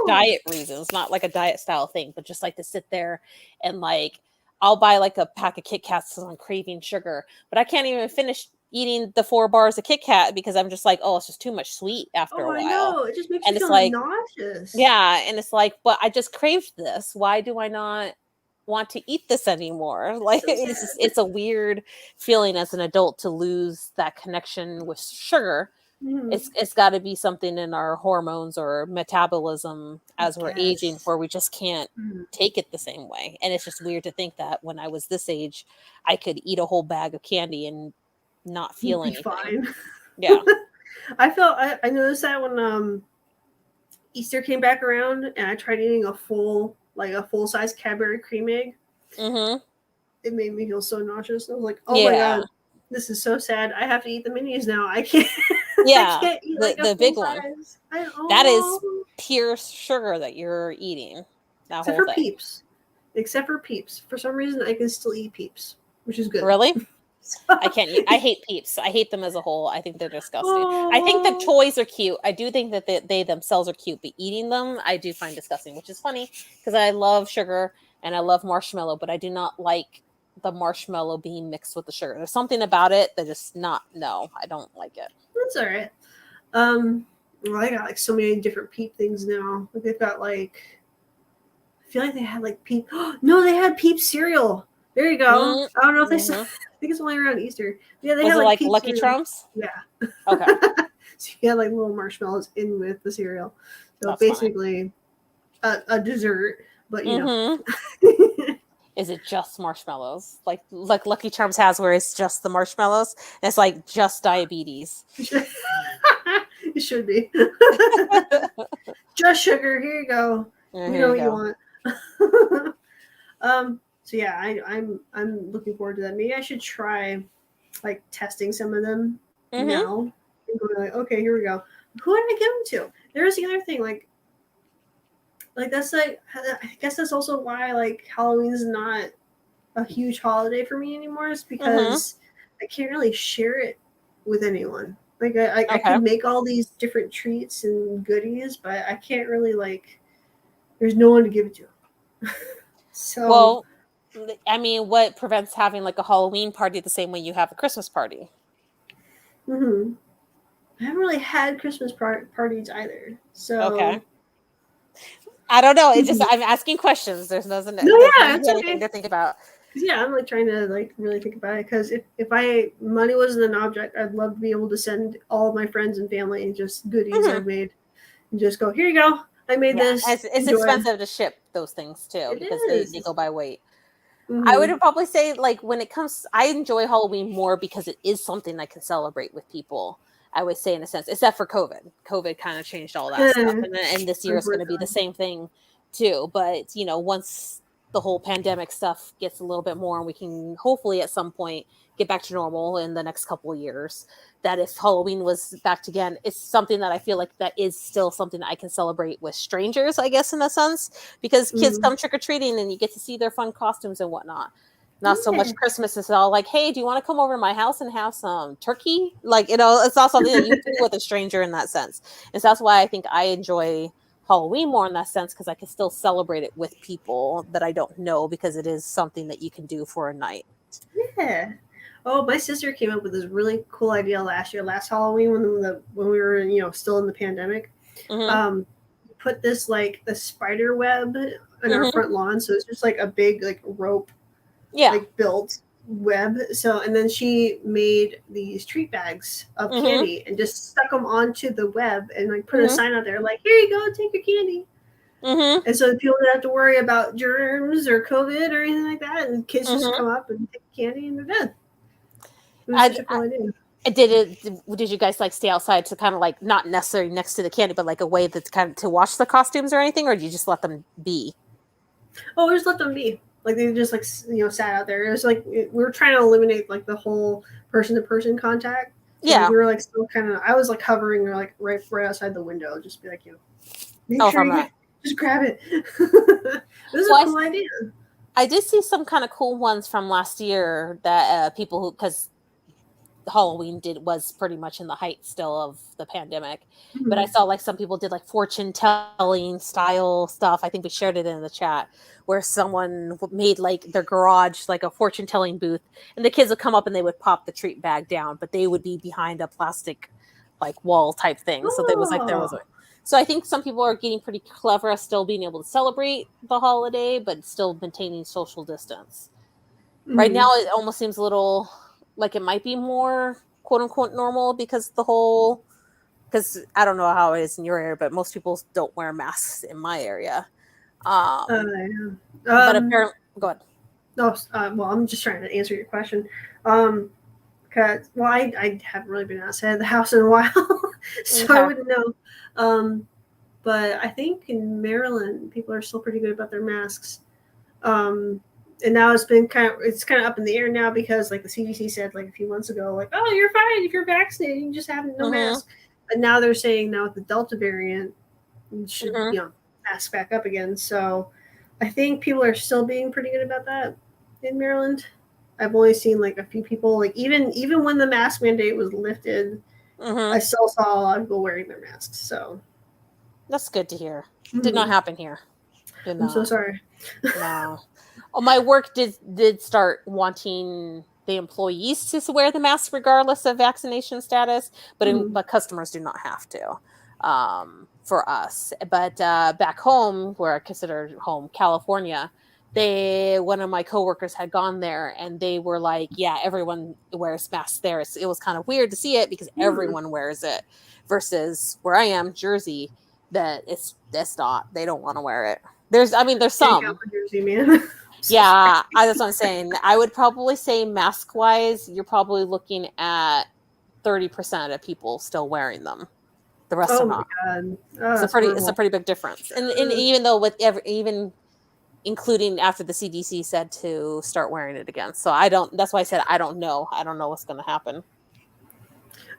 diet reasons, not like a diet style thing, but just like to sit there and like I'll buy like a pack of Kit Kats because I'm craving sugar, but I can't even finish eating the 4 bars of Kit Kat because I'm just like, oh, it's just too much sweet after a while. I know. It just makes and you it's feel like nauseous. Yeah, and it's like, but I just craved this. Why do I not want to eat this anymore? Like it's a weird feeling as an adult to lose that connection with sugar. Mm-hmm. It's got to be something in our hormones or metabolism as we're aging where we just can't take it the same way. And it's just weird to think that when I was this age, I could eat a whole bag of candy and not feel anything. Fine. Yeah. I noticed that when Easter came back around and I tried eating a full size Cadbury cream egg. Mm-hmm. It made me feel so nauseous. I was like, oh my God, this is so sad. I have to eat the minis now. I can't. Yeah, I can't eat the big size. One. That is pure sugar that you're eating. Except for Peeps. Except for Peeps. For some reason, I can still eat Peeps, which is good. Really? I can't eat. I hate Peeps. I hate them as a whole. I think they're disgusting. I think the toys are cute. I do think that they themselves are cute, but eating them, I do find disgusting, which is funny because I love sugar and I love marshmallow, but I do not like the marshmallow being mixed with the sugar. There's something about it that just no, I don't like it. That's all right. Well, I got like so many different Peep things now. Like they've got like, I feel like they had like Peep. No, they had Peep cereal. There you go. Mm-hmm. I don't know if they. I think it's only around Easter. Yeah, they had like Lucky Charms. Yeah. Okay. So you had like little marshmallows in with the cereal. So that's basically a dessert, but you know. Is it just marshmallows? Like Lucky Charms has where it's just the marshmallows? And it's like just diabetes. It should be. Just sugar. Here you go. You know what you want. So yeah, I'm looking forward to that. Maybe I should try like testing some of them now. And going like, okay, here we go. Who did I give them to? There's the other thing, like that's like I guess that's also why like Halloween is not a huge holiday for me anymore. Is because I can't really share it with anyone. Like I can make all these different treats and goodies, but I can't really like there's no one to give it to. So, Well, I mean, what prevents having like a Halloween party the same way you have a Christmas party? I haven't really had Christmas parties either. Okay. So, I don't know. It just mhm. I'm asking questions. There's nothing. No, There's not yeah, it's anything okay. to think about. 'Cause, yeah, I'm like trying to like really think about it because if I money wasn't an object, I'd love to be able to send all of my friends and family and just goodies Hmm. I've made and just go, here you go, I made Yeah, this, it's enjoy. expensive to ship those things too It because they is. go by weight. I would Mm-hmm. probably say like when it comes, I enjoy Halloween more because it is something I can celebrate with people. I would say in a sense, except for COVID. COVID kind of changed all that stuff, and this year is going to be the Unfortunately. same thing too. But once the whole pandemic stuff gets a little bit more, and we can hopefully at some point get back to normal in the next couple of years, that if Halloween was back again, it's something that I feel like that is still something that I can celebrate with strangers, I guess, in a sense, because kids Mm. come trick or treating and you get to see their fun costumes and whatnot. Not so Yeah. much Christmas is all like, hey, do you want to come over to my house and have some turkey? Like, it's not something that you do with a stranger in that sense. And so that's why I think I enjoy Halloween more in that sense because I can still celebrate it with people that I don't know because it is something that you can do for a night. Yeah. Oh, my sister came up with this really cool idea last Halloween when we were still in the pandemic. Mm-hmm. Um, put this like the spider web in our Mm-hmm. front lawn, so it's just like a big like rope Yeah. like built web. So and then she made these treat bags of Mm-hmm. candy and just stuck them onto the web and like put a Mm-hmm. sign out there like, here you go, take your candy. Mm-hmm. And so people didn't have to worry about germs or COVID or anything like that. And kids just Mm-hmm. come up and take candy and they're done. It was I, such a cool idea. did you guys like stay outside to kind of like not necessarily next to the candy, but like a way that's kind of to watch the costumes or anything, or do you just let them be? Oh, we just let them be. Like they just like sat out there. It was like we were trying to eliminate like the whole person to person contact. So like Yeah. we were like still kind of. I was like hovering or like right outside the window, just be like make Oh, sure from you that. get just grab it. It was a Well, cool idea. I did see some kind of cool ones from last year that people who because Halloween was pretty much in the height still of the pandemic. But I Mhm. saw like some people did like fortune telling style stuff. I think we shared it in the chat where someone made like their garage like a fortune telling booth, and the kids would come up and they would pop the treat bag down, but they would be behind a plastic like wall type thing. So there was Oh. a so I think some people are getting pretty clever at still being able to celebrate the holiday, but still maintaining social distance. Right Mm-hmm. now, it almost seems a little like it might be more quote unquote normal because I don't know how it is in your area, but most people don't wear masks in my area. Yeah. But apparently, go ahead. No. Well, I'm just trying to answer your question. Cause well, I haven't really been outside of the house in a while, so I Okay. wouldn't know. Um, but I think in Maryland, people are still pretty good about their masks. Um, and now it's kind of up in the air now because like the CDC said like a few months ago, like, oh, you're fine if you're vaccinated, you just have no Mm-hmm. mask. But now they're saying now with the Delta variant, you should Mm-hmm. mask back up again. So I think people are still being pretty good about that in Maryland. I've only seen like a few people like even when the mask mandate was lifted, I Mm-hmm. still saw a lot of people wearing their masks. So That's good to hear. Did not mhm. happen here. Did I'm so not. sorry. No. Oh, my work did start wanting the employees to wear the mask regardless of vaccination status, Mhm. but customers do not have to for us. But back home, where I consider home, California, they one of my coworkers had gone there and they were like, "Yeah, everyone wears masks there." It was kind of weird to see it because Mhm. everyone wears it, versus where I am, Jersey, that it's not. They don't want to wear it. There's Can't count some. for Jersey, man. I'm so sorry. Yeah, that's what I'm saying. I would probably say mask wise, you're probably looking at 30% of people still wearing them. The rest Oh are my not. god. Oh, that's It's a horrible. pretty big difference. And even though even including after the CDC said to start wearing it again. So I don't that's why I said I don't know. I don't know what's going to happen.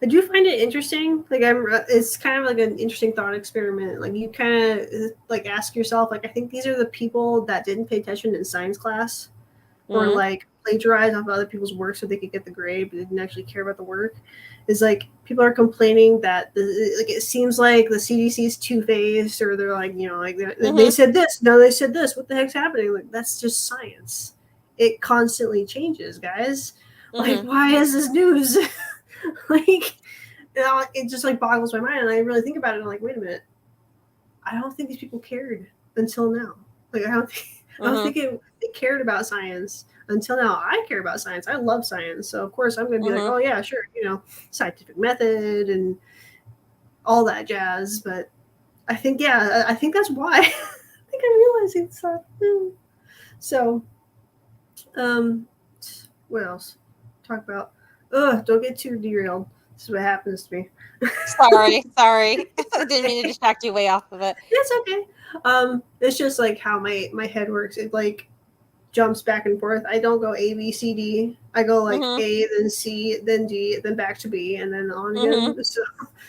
I do find it interesting. Like it's kind of like an interesting thought experiment. Like you kind of like ask yourself, like I think these are the people that didn't pay attention in science class, or Mhm. like plagiarize off of other people's work so they could get the grade, but they didn't actually care about the work. Is like people are complaining that like it seems like the CDC is two-faced, or they're like, like they said this, no, they said this. What the heck's happening? Like that's just science. It constantly changes, guys. Like, why is this news? Like, it just like boggles my mind, and I really think about it. And I'm like, wait a minute, I don't think these people cared until now. Like, I don't think they cared about science until now. I care about science. I love science, so of course I'm going to be like, oh yeah, sure, scientific method and all that jazz. But I think that's why. I think I'm realizing stuff. So, what else? Talk about. Don't get too derailed. This is what happens to me. Sorry. I didn't mean to distract you way off of it. It's okay. It's just like how my head works. It like jumps back and forth. I don't go A, B, C, D. I go like A, then C, then D, then back to B, and then on again. So,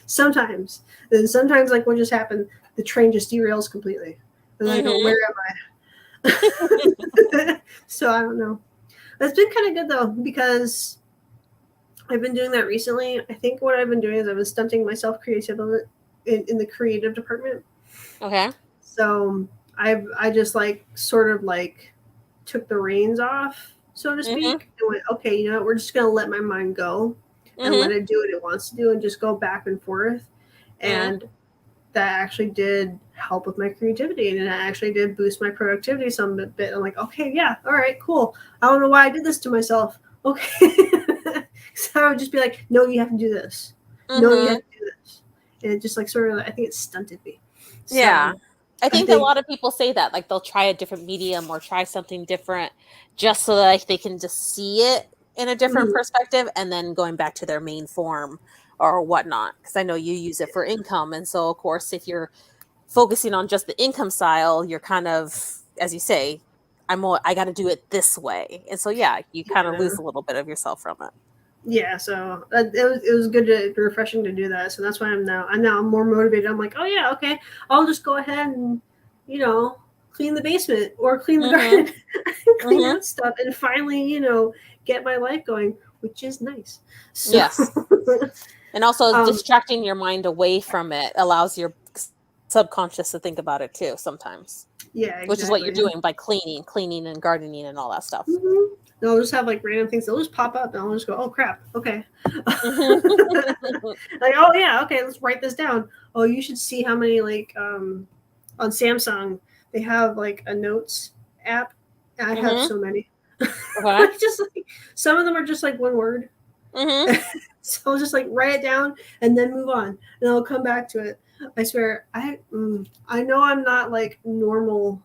sometimes like what just happened, the train just derails completely. And then I go, where am I? So I don't know. It's been kind of good though, because I've been doing that recently. I think what I've been doing is I've been stunting myself creatively in the creative department. Okay. So I just like sort of like took the reins off, so to speak, and went, okay, you know what, we're just gonna let my mind go and let it do what it wants to do and just go back and forth. And that actually did help with my creativity, and it actually did boost my productivity some bit. I'm like, okay, yeah, all right, cool. I don't know why I did this to myself. Okay. So I would just be like, no, you have to do this. No, you have to do this. And it just like sort of, I think it stunted me. So, yeah. I think a lot of people say that, like they'll try a different medium or try something different just so that they can just see it in a different perspective, and then going back to their main form or whatnot. Because I know you use it for income. And so, of course, if you're focusing on just the income style, you're kind of, as you say, I got to do it this way. And so, yeah, you kind of lose a little bit of yourself from it. Yeah, so it was good to refreshing to do that. So that's why I'm now more motivated. I'm like, oh yeah, okay, I'll just go ahead and clean the basement or clean the garden, clean that stuff, and finally get my life going, which is nice. So, yes, and also distracting your mind away from it allows your subconscious to think about it too sometimes. Yeah, exactly. Which is what you're doing by cleaning and gardening and all that stuff. They'll just have like random things. They'll just pop up, and I'll just go, "Oh crap! Okay." Like, oh yeah, okay. Let's write this down. Oh, you should see how many like on Samsung they have like a notes app. I have so many. Like, just like some of them are just like one word. So I'll just like write it down and then move on, and I'll come back to it. I swear, I know I'm not like normal.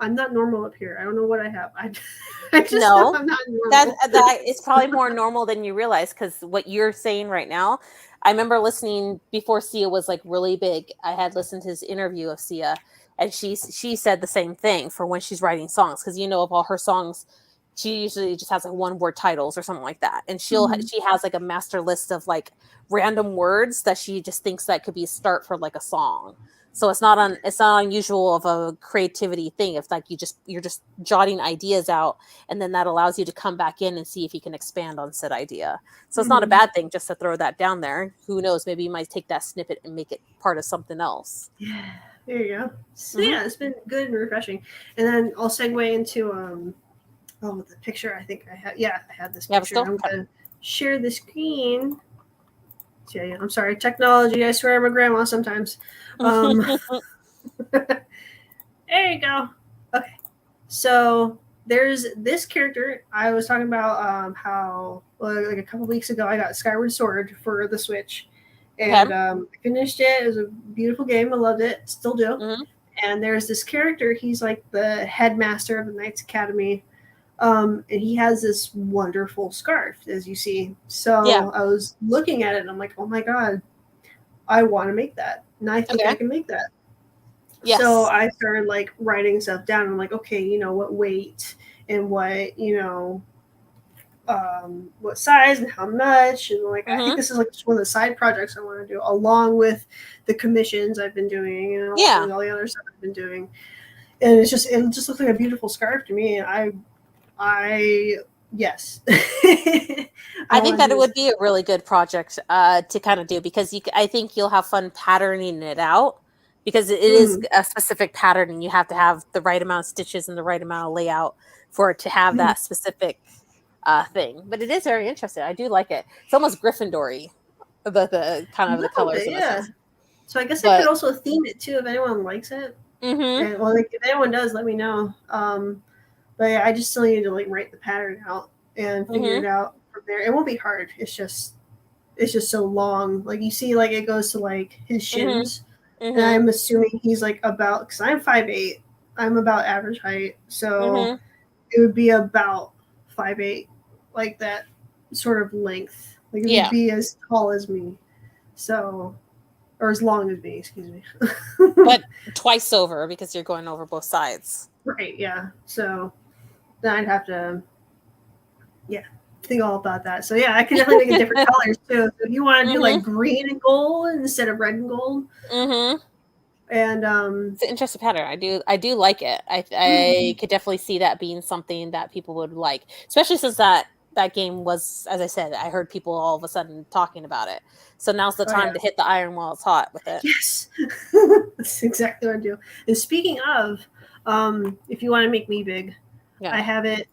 I'm not normal up here. I don't know what I have. I just know I'm not normal. That is probably more normal than you realize, because what you're saying right now, I remember listening before Sia was like really big. I had listened to his interview of Sia, and she said the same thing for when she's writing songs, because of all her songs, she usually just has like one word titles or something like that, and she has like a master list of like random words that she just thinks that could be a start for like a song. So it's not unusual of a creativity thing. If like you're just jotting ideas out, and then that allows you to come back in and see if you can expand on said idea. So it's not a bad thing just to throw that down there. Who knows? Maybe you might take that snippet and make it part of something else. Yeah, there you go. So yeah, it's been good and refreshing. And then I'll segue into the picture. I think I have. Yeah, I have this picture. I'm gonna share the screen. Yeah, I'm sorry, technology. I swear I'm a grandma sometimes. There you go. Okay, so there's this character I was talking about. How like a couple weeks ago I got Skyward Sword for the Switch, and I finished it. It was a beautiful game. I loved it. Still do. And there's this character. He's like the headmaster of the Knights Academy. And he has this wonderful scarf, as you see. So I was looking at it, and I'm like, oh my god, I want to make that. And I think I can make that. Yes. So I started like writing stuff down. I'm like, okay, what weight and what, what size and how much. And like, I think this is like just one of the side projects I want to do, along with the commissions I've been doing and all the other stuff I've been doing. And it just looks like a beautiful scarf to me. I Yes. I think that it would be a really good project to kind of do because I think you'll have fun patterning it out because it is a specific pattern and you have to have the right amount of stitches and the right amount of layout for it to have that specific thing. But it is very interesting. I do like it. It's almost Gryffindor-y, the kind of the colors in a sense. So I guess I could also theme it too if anyone likes it. Mm-hmm. And, well, like if anyone does, let me know. But yeah, I just still need to like write the pattern out and figure it out from there. It won't be hard. It's just so long. Like you see, like it goes to like his shins, and I'm assuming he's like about because I'm 5'8". I'm about average height, so it would be about 5'8", like that sort of length. Like it would be as tall as me, so or as long as me. Excuse me. But twice over because you're going over both sides. Right. Yeah. So then I'd have to, think all about that. So yeah, I can definitely make it different colors too. So if you want to do like green and gold instead of red and gold. And it's an interesting pattern. I do like it. I could definitely see that being something that people would like, especially since that game was, as I said, I heard people all of a sudden talking about it. So now's the time to hit the iron while it's hot with it. Yes, that's exactly what I do. And speaking of, if you want to make me big, I have it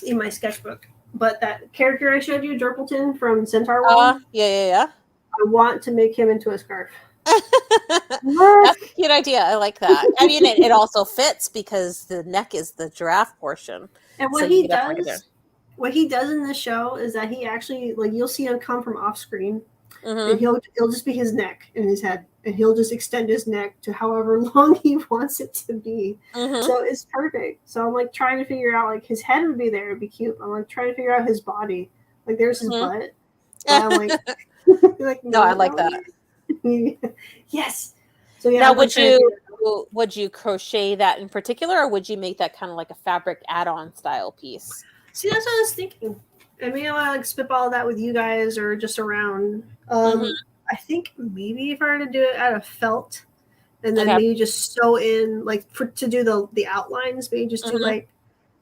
in my sketchbook. But that character I showed you, Derpleton from Centaur World, I want to make him into a scarf. That's a cute idea. I like that. I mean, it also fits because the neck is the giraffe portion. And what he does in the show is that he actually, like, you'll see him come from off screen, and it'll just be his neck and his head, and he'll just extend his neck to however long he wants it to be. So it's perfect. So I'm like trying to figure out, like, his head would be there, it'd be cute. I'm like trying to figure out his body. Like there's his butt. But I'm like, no, I like that. Yes. So yeah. Now, would you crochet that in particular, or would you make that kind of like a fabric add-on style piece? See, that's what I was thinking. I mean, I want to like spitball that with you guys or just around. I think maybe if I were to do it out of felt, and then maybe just sew in like to do the outlines, maybe just do like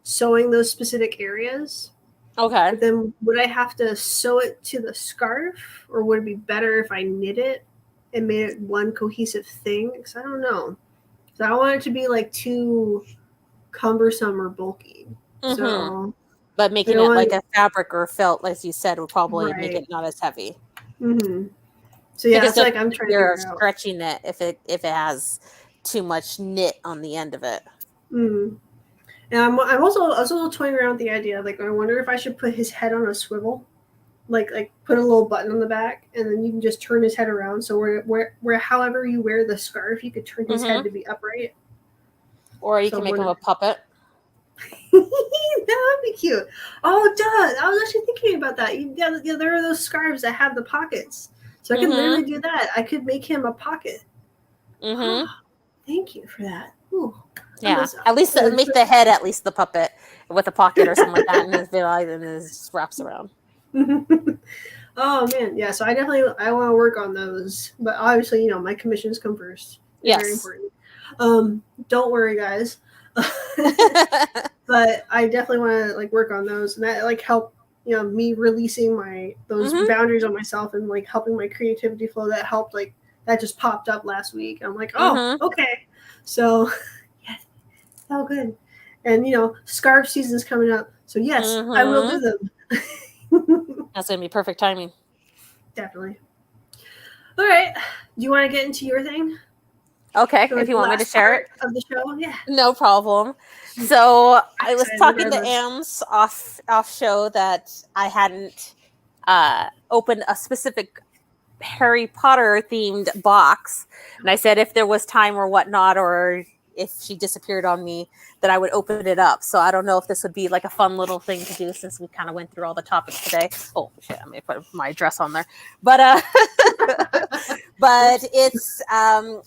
sewing those specific areas. Okay. But then would I have to sew it to the scarf, or would it be better if I knit it and made it one cohesive thing? Because I don't know. So I don't want it to be like too cumbersome or bulky. So, but making it like a fabric or felt, as you said, would probably make it not as heavy. So yeah, it's like I'm trying to figure out. Stretching it if it has too much knit on the end of it. And I was also toying around with the idea. Like, I wonder if I should put his head on a swivel, like put a little button on the back, and then you can just turn his head around. So where however you wear the scarf, you could turn his head to be upright. Or you can make him a puppet. That would be cute. Oh, duh! I was actually thinking about that. Yeah, there are those scarves that have the pockets, so I could literally do that. I could make him a pocket. Thank you for that. Ooh. Yeah, at least make the head at least the puppet with a pocket or something like that, and it just wraps around. Oh man, yeah. So I want to work on those, but obviously, my commissions come first. They're very important. Don't worry, guys. But I definitely want to like work on those, and that like help me releasing those boundaries on myself and like helping my creativity flow. That helped, like that just popped up last week. I'm like, oh, okay. So yes, oh good. And scarf season's coming up, so yes, I will do them. That's gonna be perfect timing. Definitely. All right, do you want to get into your thing? Okay, if you want me to share it. Of the show, yeah. No problem. So I was talking to Ams off show that I hadn't opened a specific Harry Potter themed box, and I said if there was time or whatnot, or if she disappeared on me, that I would open it up. So I don't know if this would be like a fun little thing to do since we kind of went through all the topics today. Oh shit, I'm gonna put my address on there. But but it's I'm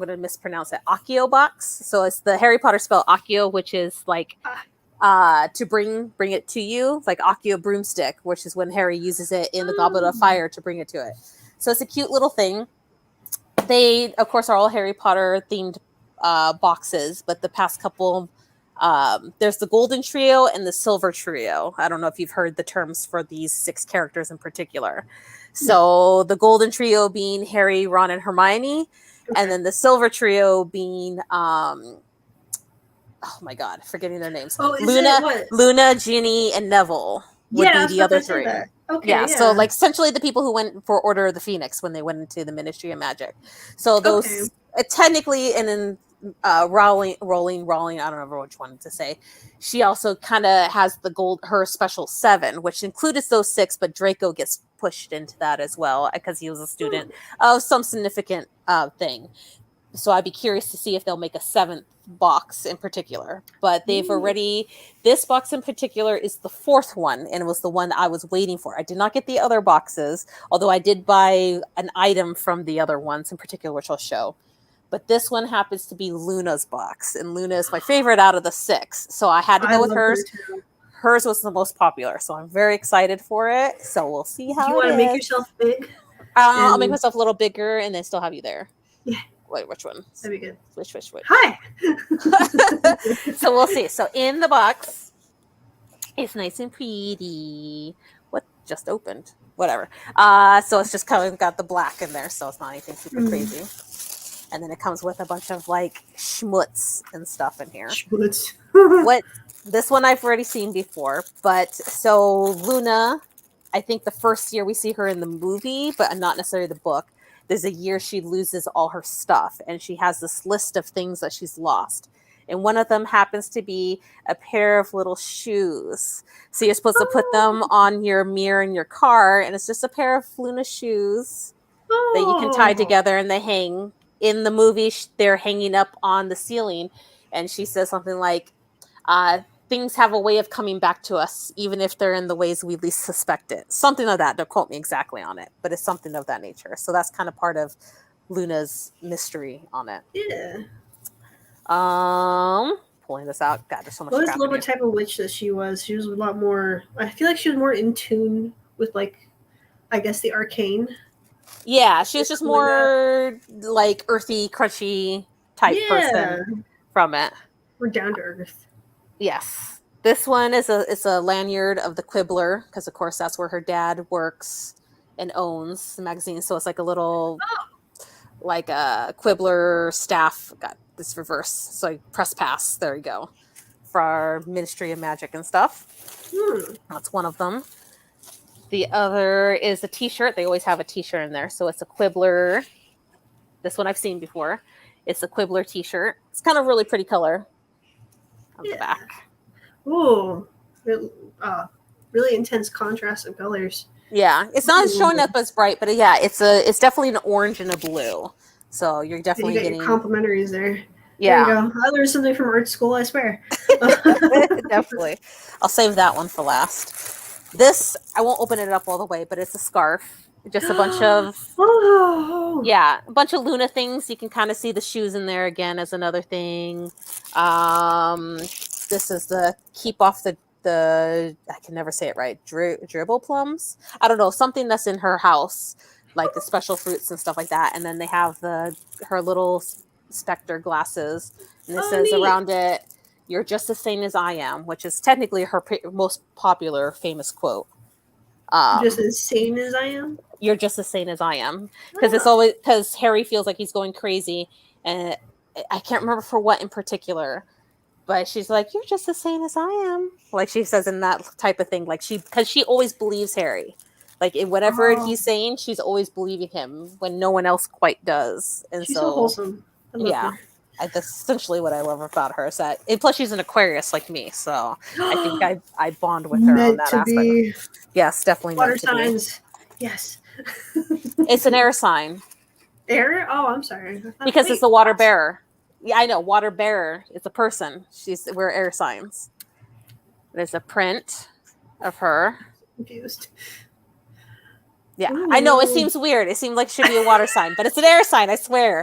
gonna mispronounce it. Accio box. So it's the Harry Potter spell Accio, which is like to bring it to you, like Accio broomstick, which is when Harry uses it in the Goblet of Fire to bring it to it. So it's a cute little thing. They, of course, are all Harry Potter themed boxes, but the past couple There's the golden trio and the silver trio. I don't know if you've heard the terms for these 6 characters in particular. So the golden trio being Harry, Ron, and Hermione, and then the silver trio being oh my god, forgetting their names. Oh, is it what? Luna, Ginny, and Neville would Yeah, I be was the about other to say 3. that. Okay, Yeah, yeah. so like essentially the people who went for Order of the Phoenix when they went into the Ministry of Magic. So those technically, and then Rowling, I don't know which one to say. She also kind of has her special 7, which included those 6, but Draco gets pushed into that as well because he was a student of some significant thing. So I'd be curious to see if they'll make a 7th box in particular. But they've already, this box in particular is the 4th one, and it was the one I was waiting for. I did not get the other boxes, although I did buy an item from the other ones in particular, which I'll show. But this one happens to be Luna's box, and Luna is my favorite out of the 6. So I had to go with hers. Hers was the most popular, so I'm very excited for it. So we'll see how. Do you want to make yourself big? I'll make myself a little bigger, and then still have you there. Yeah. Wait, which one? That'd be good. Which. Hi. So we'll see. So in the box, it's nice and pretty. What just opened? Whatever. So it's just kind of got the black in there, so it's not anything super crazy. And then it comes with a bunch of like schmutz and stuff in here. Schmutz. What this one I've already seen before, but so Luna, I think the first year we see her in the movie, but not necessarily the book. There's a year she loses all her stuff, and she has this list of things that she's lost. And one of them happens to be a pair of little shoes. So you're supposed to put them on your mirror in your car, and it's just a pair of Luna shoes that you can tie together, and they hang. In the movie, they're hanging up on the ceiling, and she says something like, things have a way of coming back to us, even if they're in the ways we least suspect it. Something like that. Don't quote me exactly on it, but it's something of that nature. So that's kind of part of Luna's mystery on it. Yeah. Pulling this out. God, there's so much. What was the little type of witch that she was? She was a lot more. I feel like she was more in tune with, like, I guess the arcane. Yeah, she was just more like earthy, crunchy type person from it. We're down to earth. Yes. This one is a lanyard of the Quibbler, because of course that's where her dad works and owns the magazine. So it's like a little like a Quibbler staff. Got this reverse. So I press pass. There you go. For our Ministry of Magic and stuff. That's one of them. The other is a t-shirt. They always have a t-shirt in there. So it's a Quibbler. This one I've seen before. It's a Quibbler t-shirt. It's kind of really pretty color on the back. Ooh. Really intense contrast of colors. Yeah. It's not showing up as bright, but yeah, it's definitely an orange and a blue. So you're definitely getting complimentaries there. Yeah. There you go. I learned something from art school, I swear. Definitely. I'll save that one for last. This, I won't open it up all the way, but it's a scarf. Just a bunch of, a bunch of Luna things. You can kind of see the shoes in there again as another thing. This is the keep off the I can never say it right, dribble plums? I don't know, something that's in her house, like the special fruits and stuff like that. And then they have her little Spectre glasses. And it says neat. Around it, "You're just as sane as I am," which is technically her most popular famous quote. Just as sane as I am? You're just as sane as I am. Because it's always, because Harry feels like he's going crazy. And I can't remember for what in particular. But she's like, "You're just as sane as I am." Like she says in that type of thing. Like because she always believes Harry. Like whatever he's saying, she's always believing him when no one else quite does. And she's so wholesome. I love her. That's essentially what I love about her. Is that, and plus she's an Aquarius like me, so I think I bond with her on that aspect. Be. Yes, definitely. Water signs. Yes. It's an air sign. Air? Oh, I'm sorry. Because it's a water bearer. Yeah, I know. Water bearer. It's a person. We're air signs. There's a print of her. Confused. Yeah, ooh. I know it seems weird. It seems like it should be a water sign, but it's an air sign. I swear.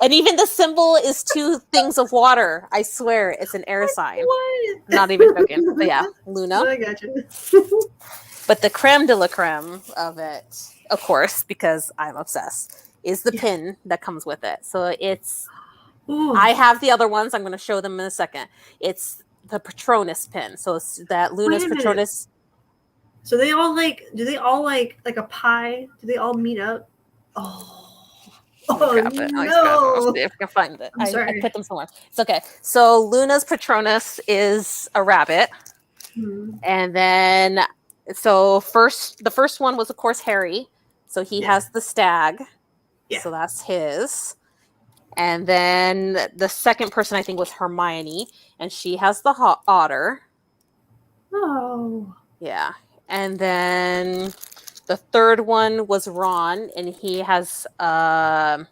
And even the symbol is 2 things of water. I swear it's an air sign. What? Not even joking. But yeah, Luna. I got you. But the creme de la creme of it, of course, because I'm obsessed, is the pin that comes with it. So it's, I have the other ones. I'm going to show them in a second. It's the Patronus pin. So it's that Luna's Wait a minute. Patronus. So they all do they all like a pie? Do they all meet up? Let me grab it. I'll no. see if I can find it. I'm I sorry. put them somewhere. It's okay. So Luna's Patronus is a rabbit. And then so the first one was of course Harry. So he has the stag. Yeah. So that's his. And then the second person I think was Hermione, and she has the otter. Oh. Yeah. And then the third one was Ron, and he has the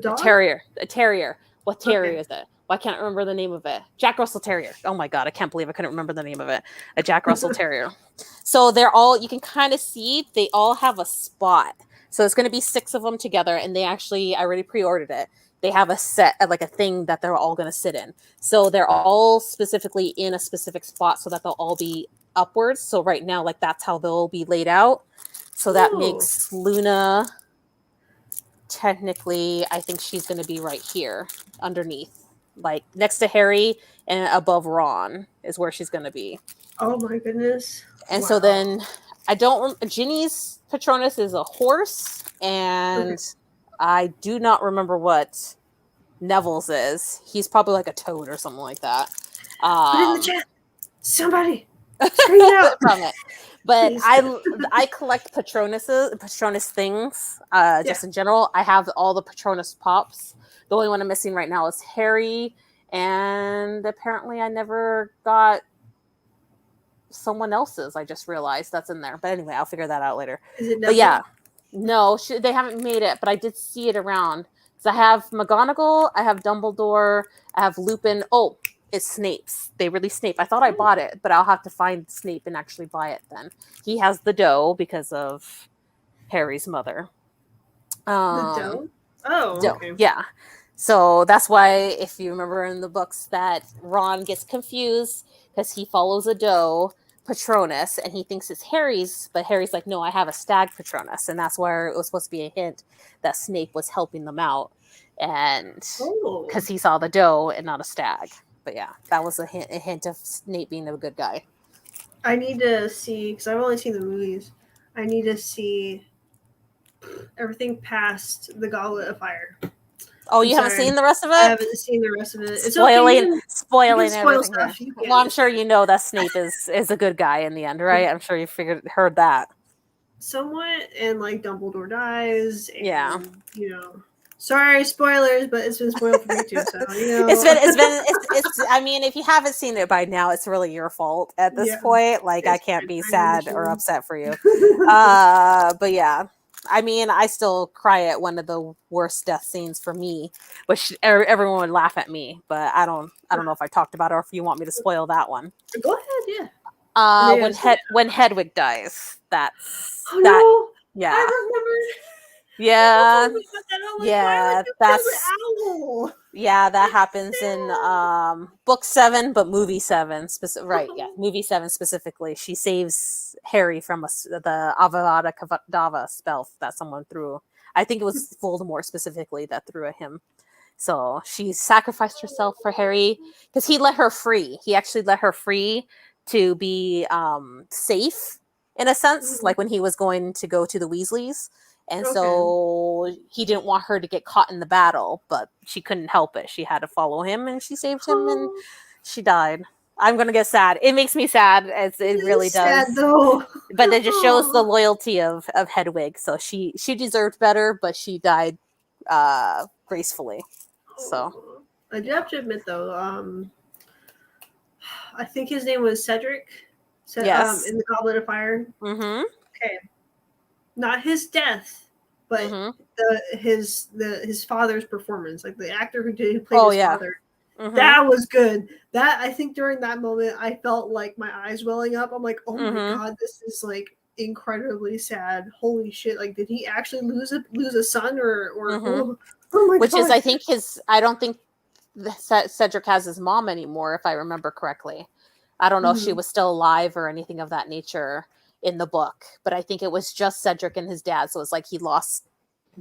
dog? a terrier. A terrier. What terrier Okay. is it? Why can't I remember the name of it? Jack Russell Terrier. Oh my god, I can't believe I couldn't remember the name of it. A Jack Russell Terrier. So they're all, you can kind of see they all have a spot. So it's going to be 6 of them together, and they actually, I already pre-ordered it. They have a set, like a thing that they're all going to sit in. So they're all specifically in a specific spot so that they'll all be upwards. So right now, like that's how they'll be laid out. So that makes Luna, technically, I think she's going to be right here underneath, like next to Harry and above Ron is where she's going to be. Oh my goodness. And so then Ginny's Patronus is a horse, and I do not remember what Neville's is. He's probably like a toad or something like that. Put in the chat. Somebody scream out from it. But I collect Patronus things, just in general. I have all the Patronus pops. The only one I'm missing right now is Harry, and apparently I never got someone else's. I just realized that's in there. But anyway, I'll figure that out later. Is it but yeah, no, they haven't made it, but I did see it around. So I have McGonagall, I have Dumbledore, I have Lupin. Oh, it's Snape's. They released Snape. I thought I bought it, but I'll have to find Snape and actually buy it then. He has the doe because of Harry's mother. The doe? Oh, doe. Okay. Yeah. So that's why, if you remember in the books, that Ron gets confused because he follows a doe Patronus and he thinks it's Harry's, but Harry's like, no, I have a stag Patronus. And that's where it was supposed to be a hint that Snape was helping them out. And because he saw the doe and not a stag. But yeah, that was a hint of Snape being a good guy. I need to see, because I've only seen the movies, I need to see everything past the Goblet of Fire. Oh, you haven't seen the rest of it? I haven't seen the rest of it. It's spoiling everything. Stuff. Well, I'm sure you know that Snape is a good guy in the end, right? I'm sure you heard that. Somewhat, and like Dumbledore dies. And, yeah. You know. Sorry, spoilers, but it's been spoiled for me too. So you know, it's. I mean, if you haven't seen it by now, it's really your fault at this point. Like, I can't be sad or upset for you. But yeah, I mean, I still cry at one of the worst death scenes for me, which everyone would laugh at me. But I don't know if I talked about it or if you want me to spoil that one. Go ahead, yeah. When Hedwig dies, that's no. Yeah. I remember. Yeah, that happens in book 7, but movie 7 right? Yeah, movie 7 specifically. She saves Harry from the Avada Kedavra spell that someone threw. I think it was Voldemort specifically that threw at him. So she sacrificed herself for Harry because he let her free. He actually let her free to be safe in a sense, like when he was going to go to the Weasleys. And so he didn't want her to get caught in the battle, but she couldn't help it. She had to follow him, and she saved him, and she died. I'm going to get sad. It makes me sad. It really does. Sad, though. But it just shows the loyalty of Hedwig. So she deserved better, but she died gracefully. So I do have to admit, though, I think his name was Cedric. Yes. In the Goblet of Fire. Mm-hmm. Okay. Not his death, but his father's performance, like the actor who played his father. Mm-hmm. That was good. That, I think during that moment, I felt like my eyes welling up. I'm like, oh my god, this is like incredibly sad. Holy shit! Like, did he actually lose a son or oh my Which god. is, I think I don't think Cedric has his mom anymore, if I remember correctly. I don't know if she was still alive or anything of that nature in the book, but I think it was just Cedric and his dad. So it's like he lost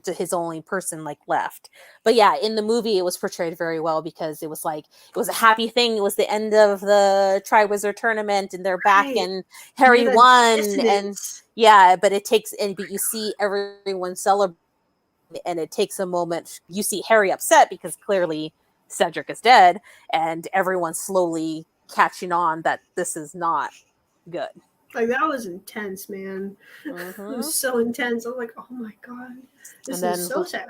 his only person like left. But yeah, in the movie it was portrayed very well because it was like it was a happy thing. It was the end of the Triwizard tournament and they're back Right. and You Harry hear that won and dissonance. yeah, but it takes and but you see everyone celebrate and it takes a moment. You see Harry upset because clearly Cedric is dead and everyone's slowly catching on that this is not good. Like, that was intense, man. It was so intense. I was like, oh my god, this And is so sad.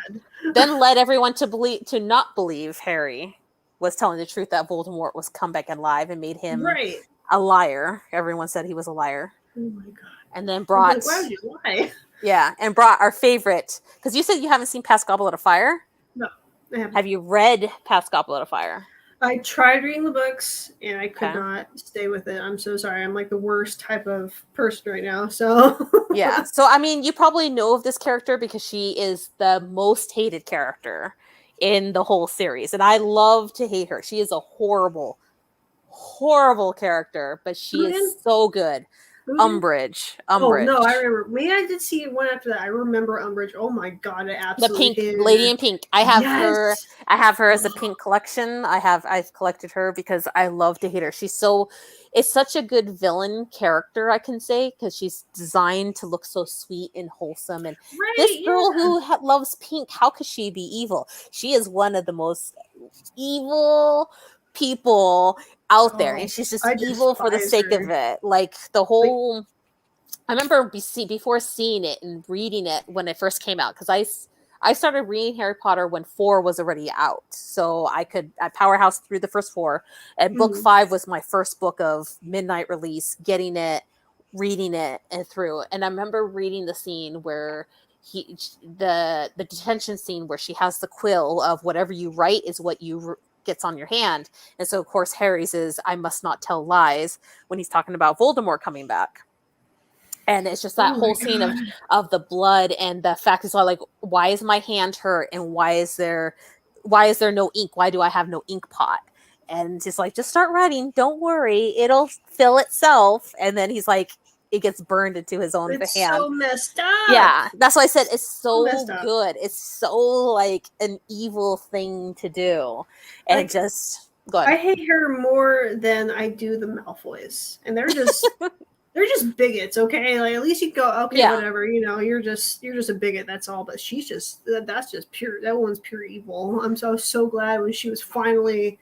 then led everyone to not believe Harry was telling the truth that Voldemort was come back alive and made him Right. a liar. Everyone said he was a liar. Oh my god. And then I'm brought like, why would you lie? yeah, and brought our favorite because you said you haven't seen Past Goblet of Fire. No, I haven't. Have you read Past Goblet of Fire? I tried reading the books and I could Okay. not stay with it. I'm so sorry. I'm like the worst type of person right now. So Yeah. So I mean, you probably know of this character because she is the most hated character in the whole series, and I love to hate her. She is a horrible, horrible character, but she Who again? is so good. Who again? Umbridge. Oh Umbridge. no, I remember. Maybe I did see one after that. I remember Umbridge. Oh my god, I The absolutely pink hated lady her. in pink. I have her. Yes. I have her as a pink collection. I've collected her because I love to hate her. She's so it's such a good villain character, I can say, because she's designed to look so sweet and wholesome. And this Right, girl yeah. who loves pink, how could she be evil? She is one of the most evil people out there, and she's just I evil for the despise sake her. of it. Like the whole. I remember before seeing it and reading it when it first came out because I started reading Harry Potter when 4 was already out, so I powerhouse through the first 4, and book 5 was my first book of midnight release. Getting it, reading it, and through. And I remember reading the scene where the detention scene where she has the quill of whatever you write is what gets on your hand, and so of course Harry's is I must not tell lies when he's talking about Voldemort coming back. And it's just that whole scene of the blood and the fact is like, why is my hand hurt and why is there no ink? Why do I have no ink pot? And he's like, just start writing. Don't worry, it'll fill itself. And then he's like, it gets burned into his own It's hand. so messed up. Yeah, that's why I said it's so up. good. It's so like an evil thing to do, and Like, just go ahead. I hate her more than I do the Malfoys, and they're just they're just bigots. Okay, like at least you go, okay, Yeah. whatever. You know, you're just a bigot. That's all. But she's just that's just pure. That one's pure evil. I'm so glad when she was finally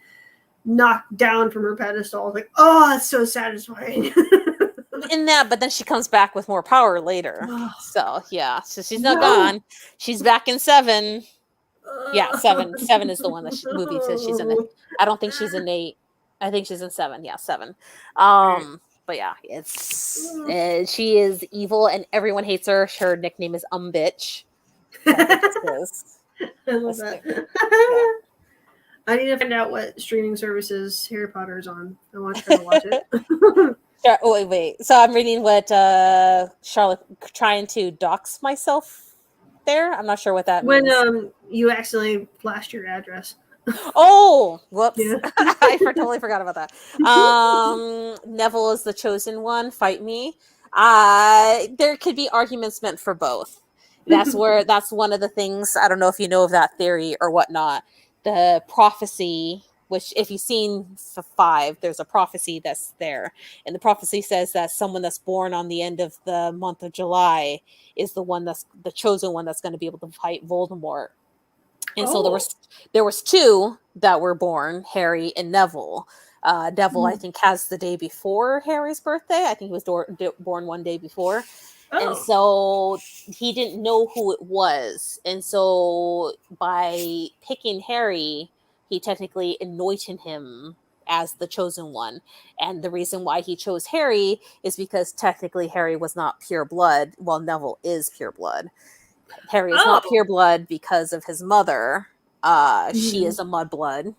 knocked down from her pedestal. I was like, oh, that's so satisfying. In that, but then she comes back with more power later. So yeah, so she's not gone. She's back in 7. Yeah, 7. 7 is the one that movie says she's in. I don't think she's in 8. I think she's in 7. Yeah, 7. But yeah, she is evil and everyone hates her. Her nickname is Bitch. I love that. I need to find out what streaming services Harry Potter is on. I want to try to watch it. Oh wait. So I'm reading what Charlotte trying to dox myself there. I'm not sure what that means. When you accidentally flashed your address. Oh, whoops. Yeah. I totally forgot about that. Neville is the chosen one. Fight me. There could be arguments meant for both. That's one of the things. I don't know if you know of that theory or whatnot. The prophecy, which if you've seen 5, there's a prophecy that's there. And the prophecy says that someone that's born on the end of the month of July is the one that's the chosen one that's going to be able to fight Voldemort. And so there was 2 that were born, Harry and Neville. Neville, I think, has the day before Harry's birthday. I think he was born one day before. And so he didn't know who it was. And so by picking Harry, he technically anointed him as the chosen one. And the reason why he chose Harry is because technically Harry was not pure blood, while Neville is pure blood. Harry is not pure blood because of his mother. She is a mudblood.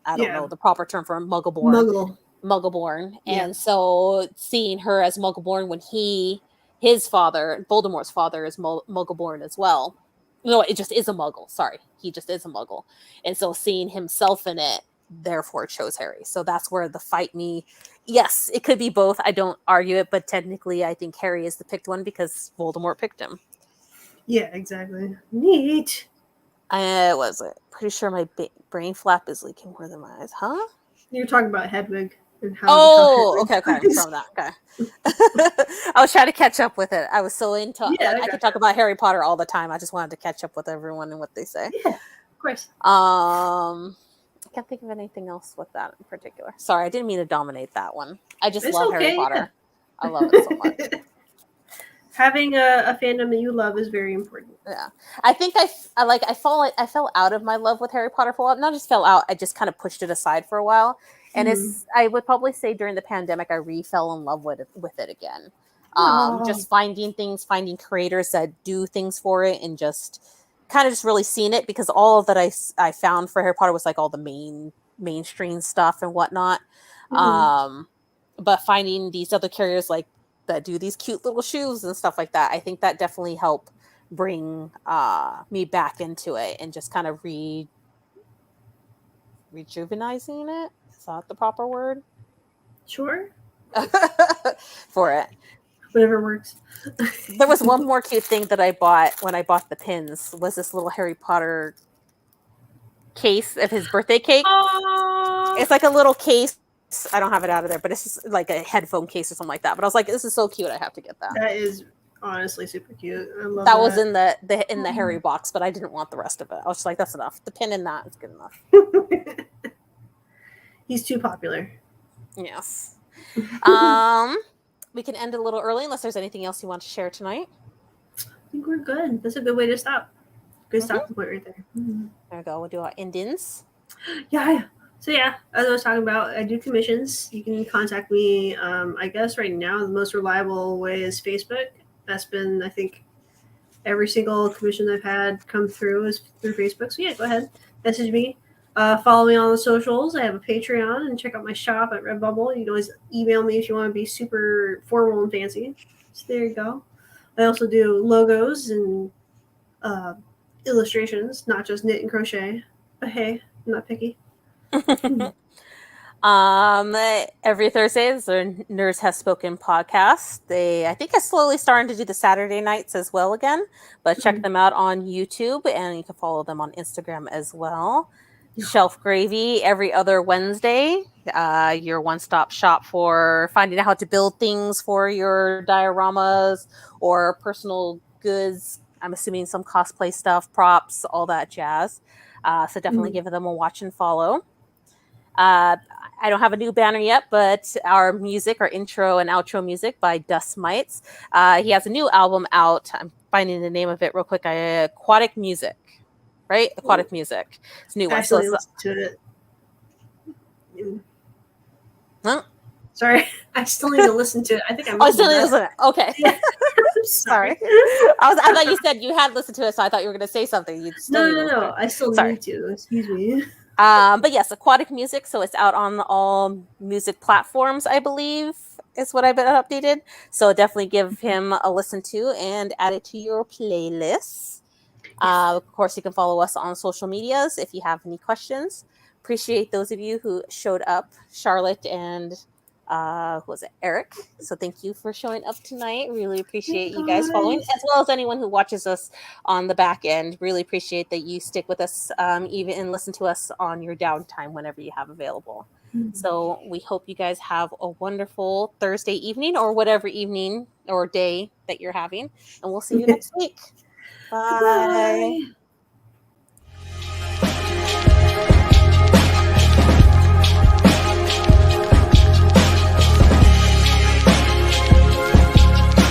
I don't know the proper term for Muggleborn. Muggleborn. Yeah. And so seeing her as Muggleborn when his father, Voldemort's father, is Muggleborn as well. No, it just is a Muggle. Sorry. He just is a Muggle. And so seeing himself in it, therefore chose Harry. So that's where the fight me. Yes, it could be both. I don't argue it, but technically I think Harry is the picked one because Voldemort picked him. Yeah, exactly. Neat. I was pretty sure my brain flap is leaking more than my eyes. Huh? You're talking about Hedwig and how Oh, Hedwig okay, okay. dies. From that. Okay. I was trying to catch up with it. I was so into Yeah, like I I could gotcha. talk about Harry Potter all the time. I just wanted to catch up with everyone and what they say. Yeah, of course. I can't think of anything else with that in particular. Sorry, I didn't mean to dominate that one. I just It's love Harry okay. Yeah. Potter. I love it so much. Having a fandom that you love is very important. Yeah, I think I fell out of my love with Harry Potter for a while. Not just fell out, I just kind of pushed it aside for a while. And Mm. I would probably say during the pandemic, I fell in love with it again. Oh. Just finding things, finding creators that do things for it, and just kind of just really seeing it because all that I found for Harry Potter was like all the mainstream stuff and whatnot. Mm. But finding these other characters like that do these cute little shoes and stuff like that, I think that definitely helped bring me back into it and just kind of rejuvenizing it. Is that the proper word? Sure. For it. Whatever works. There was one more cute thing that I bought when I bought the pins was this little Harry Potter case of his birthday cake. Oh, It's like a little case. I don't have it out of there, but it's just like a headphone case or something like that. But I was like, this is so cute. I have to get that. that is honestly super cute. I love That was that. in the Harry box, but I didn't want the rest of it. I was just like, that's enough. The pin in that is good enough. He's too popular. Yes. We can end a little early unless there's anything else you want to share tonight. I think we're good. That's a good way to stop. Good Mhm. stopping point right there. Mm-hmm. There we go. We'll do our endings. Yeah. So yeah, as I was talking about, I do commissions. You can contact me. I guess right now the most reliable way is Facebook. That's been, I think, every single commission I've had come through is through Facebook. So yeah, go ahead, message me. Follow me on the socials. I have a Patreon and check out my shop at Redbubble. You can always email me if you want to be super formal and fancy. So there you go. I also do logos and illustrations, not just knit and crochet. But hey, I'm not picky. Every Thursday is their Nerds Has Spoken podcast. I think are slowly starting to do the Saturday nights as well again, but check them out on YouTube and you can follow them on Instagram as well. Shelf Gravy every other Wednesday, your one-stop shop for finding out how to build things for your dioramas or personal goods. I'm assuming some cosplay stuff, props, all that jazz. So definitely give them a watch and follow. I don't have a new banner yet, but our music, our intro and outro music by Dust Mites. He has a new album out. I'm finding the name of it real quick. Aquatic Music, right? Aquatic Music. It's a new I one. So still it's listen to it. huh? Sorry, I still need to listen to it. I think I I mentioned still need to that. listen. Okay. Yeah. Sorry. Sorry. I thought you said you had listened to it, so I thought you were going to say something. You still No, need to no, listen to no. it. I still Sorry. need to. Excuse me. But yes, Aquatic Music. So it's out on all music platforms, I believe, is what I've been updated. So definitely give him a listen to and add it to your playlist. Yes. Of course, you can follow us on social medias if you have any questions. Appreciate those of you who showed up, Charlotte and who was it, Eric. So thank you for showing up tonight. Really appreciate you guys following, Guys. as well as anyone who watches us on the back end. Really appreciate that you stick with us, even and listen to us on your downtime whenever you have available. So we hope you guys have a wonderful Thursday evening or whatever evening or day that you're having, and we'll see you next week. Bye. Goodbye.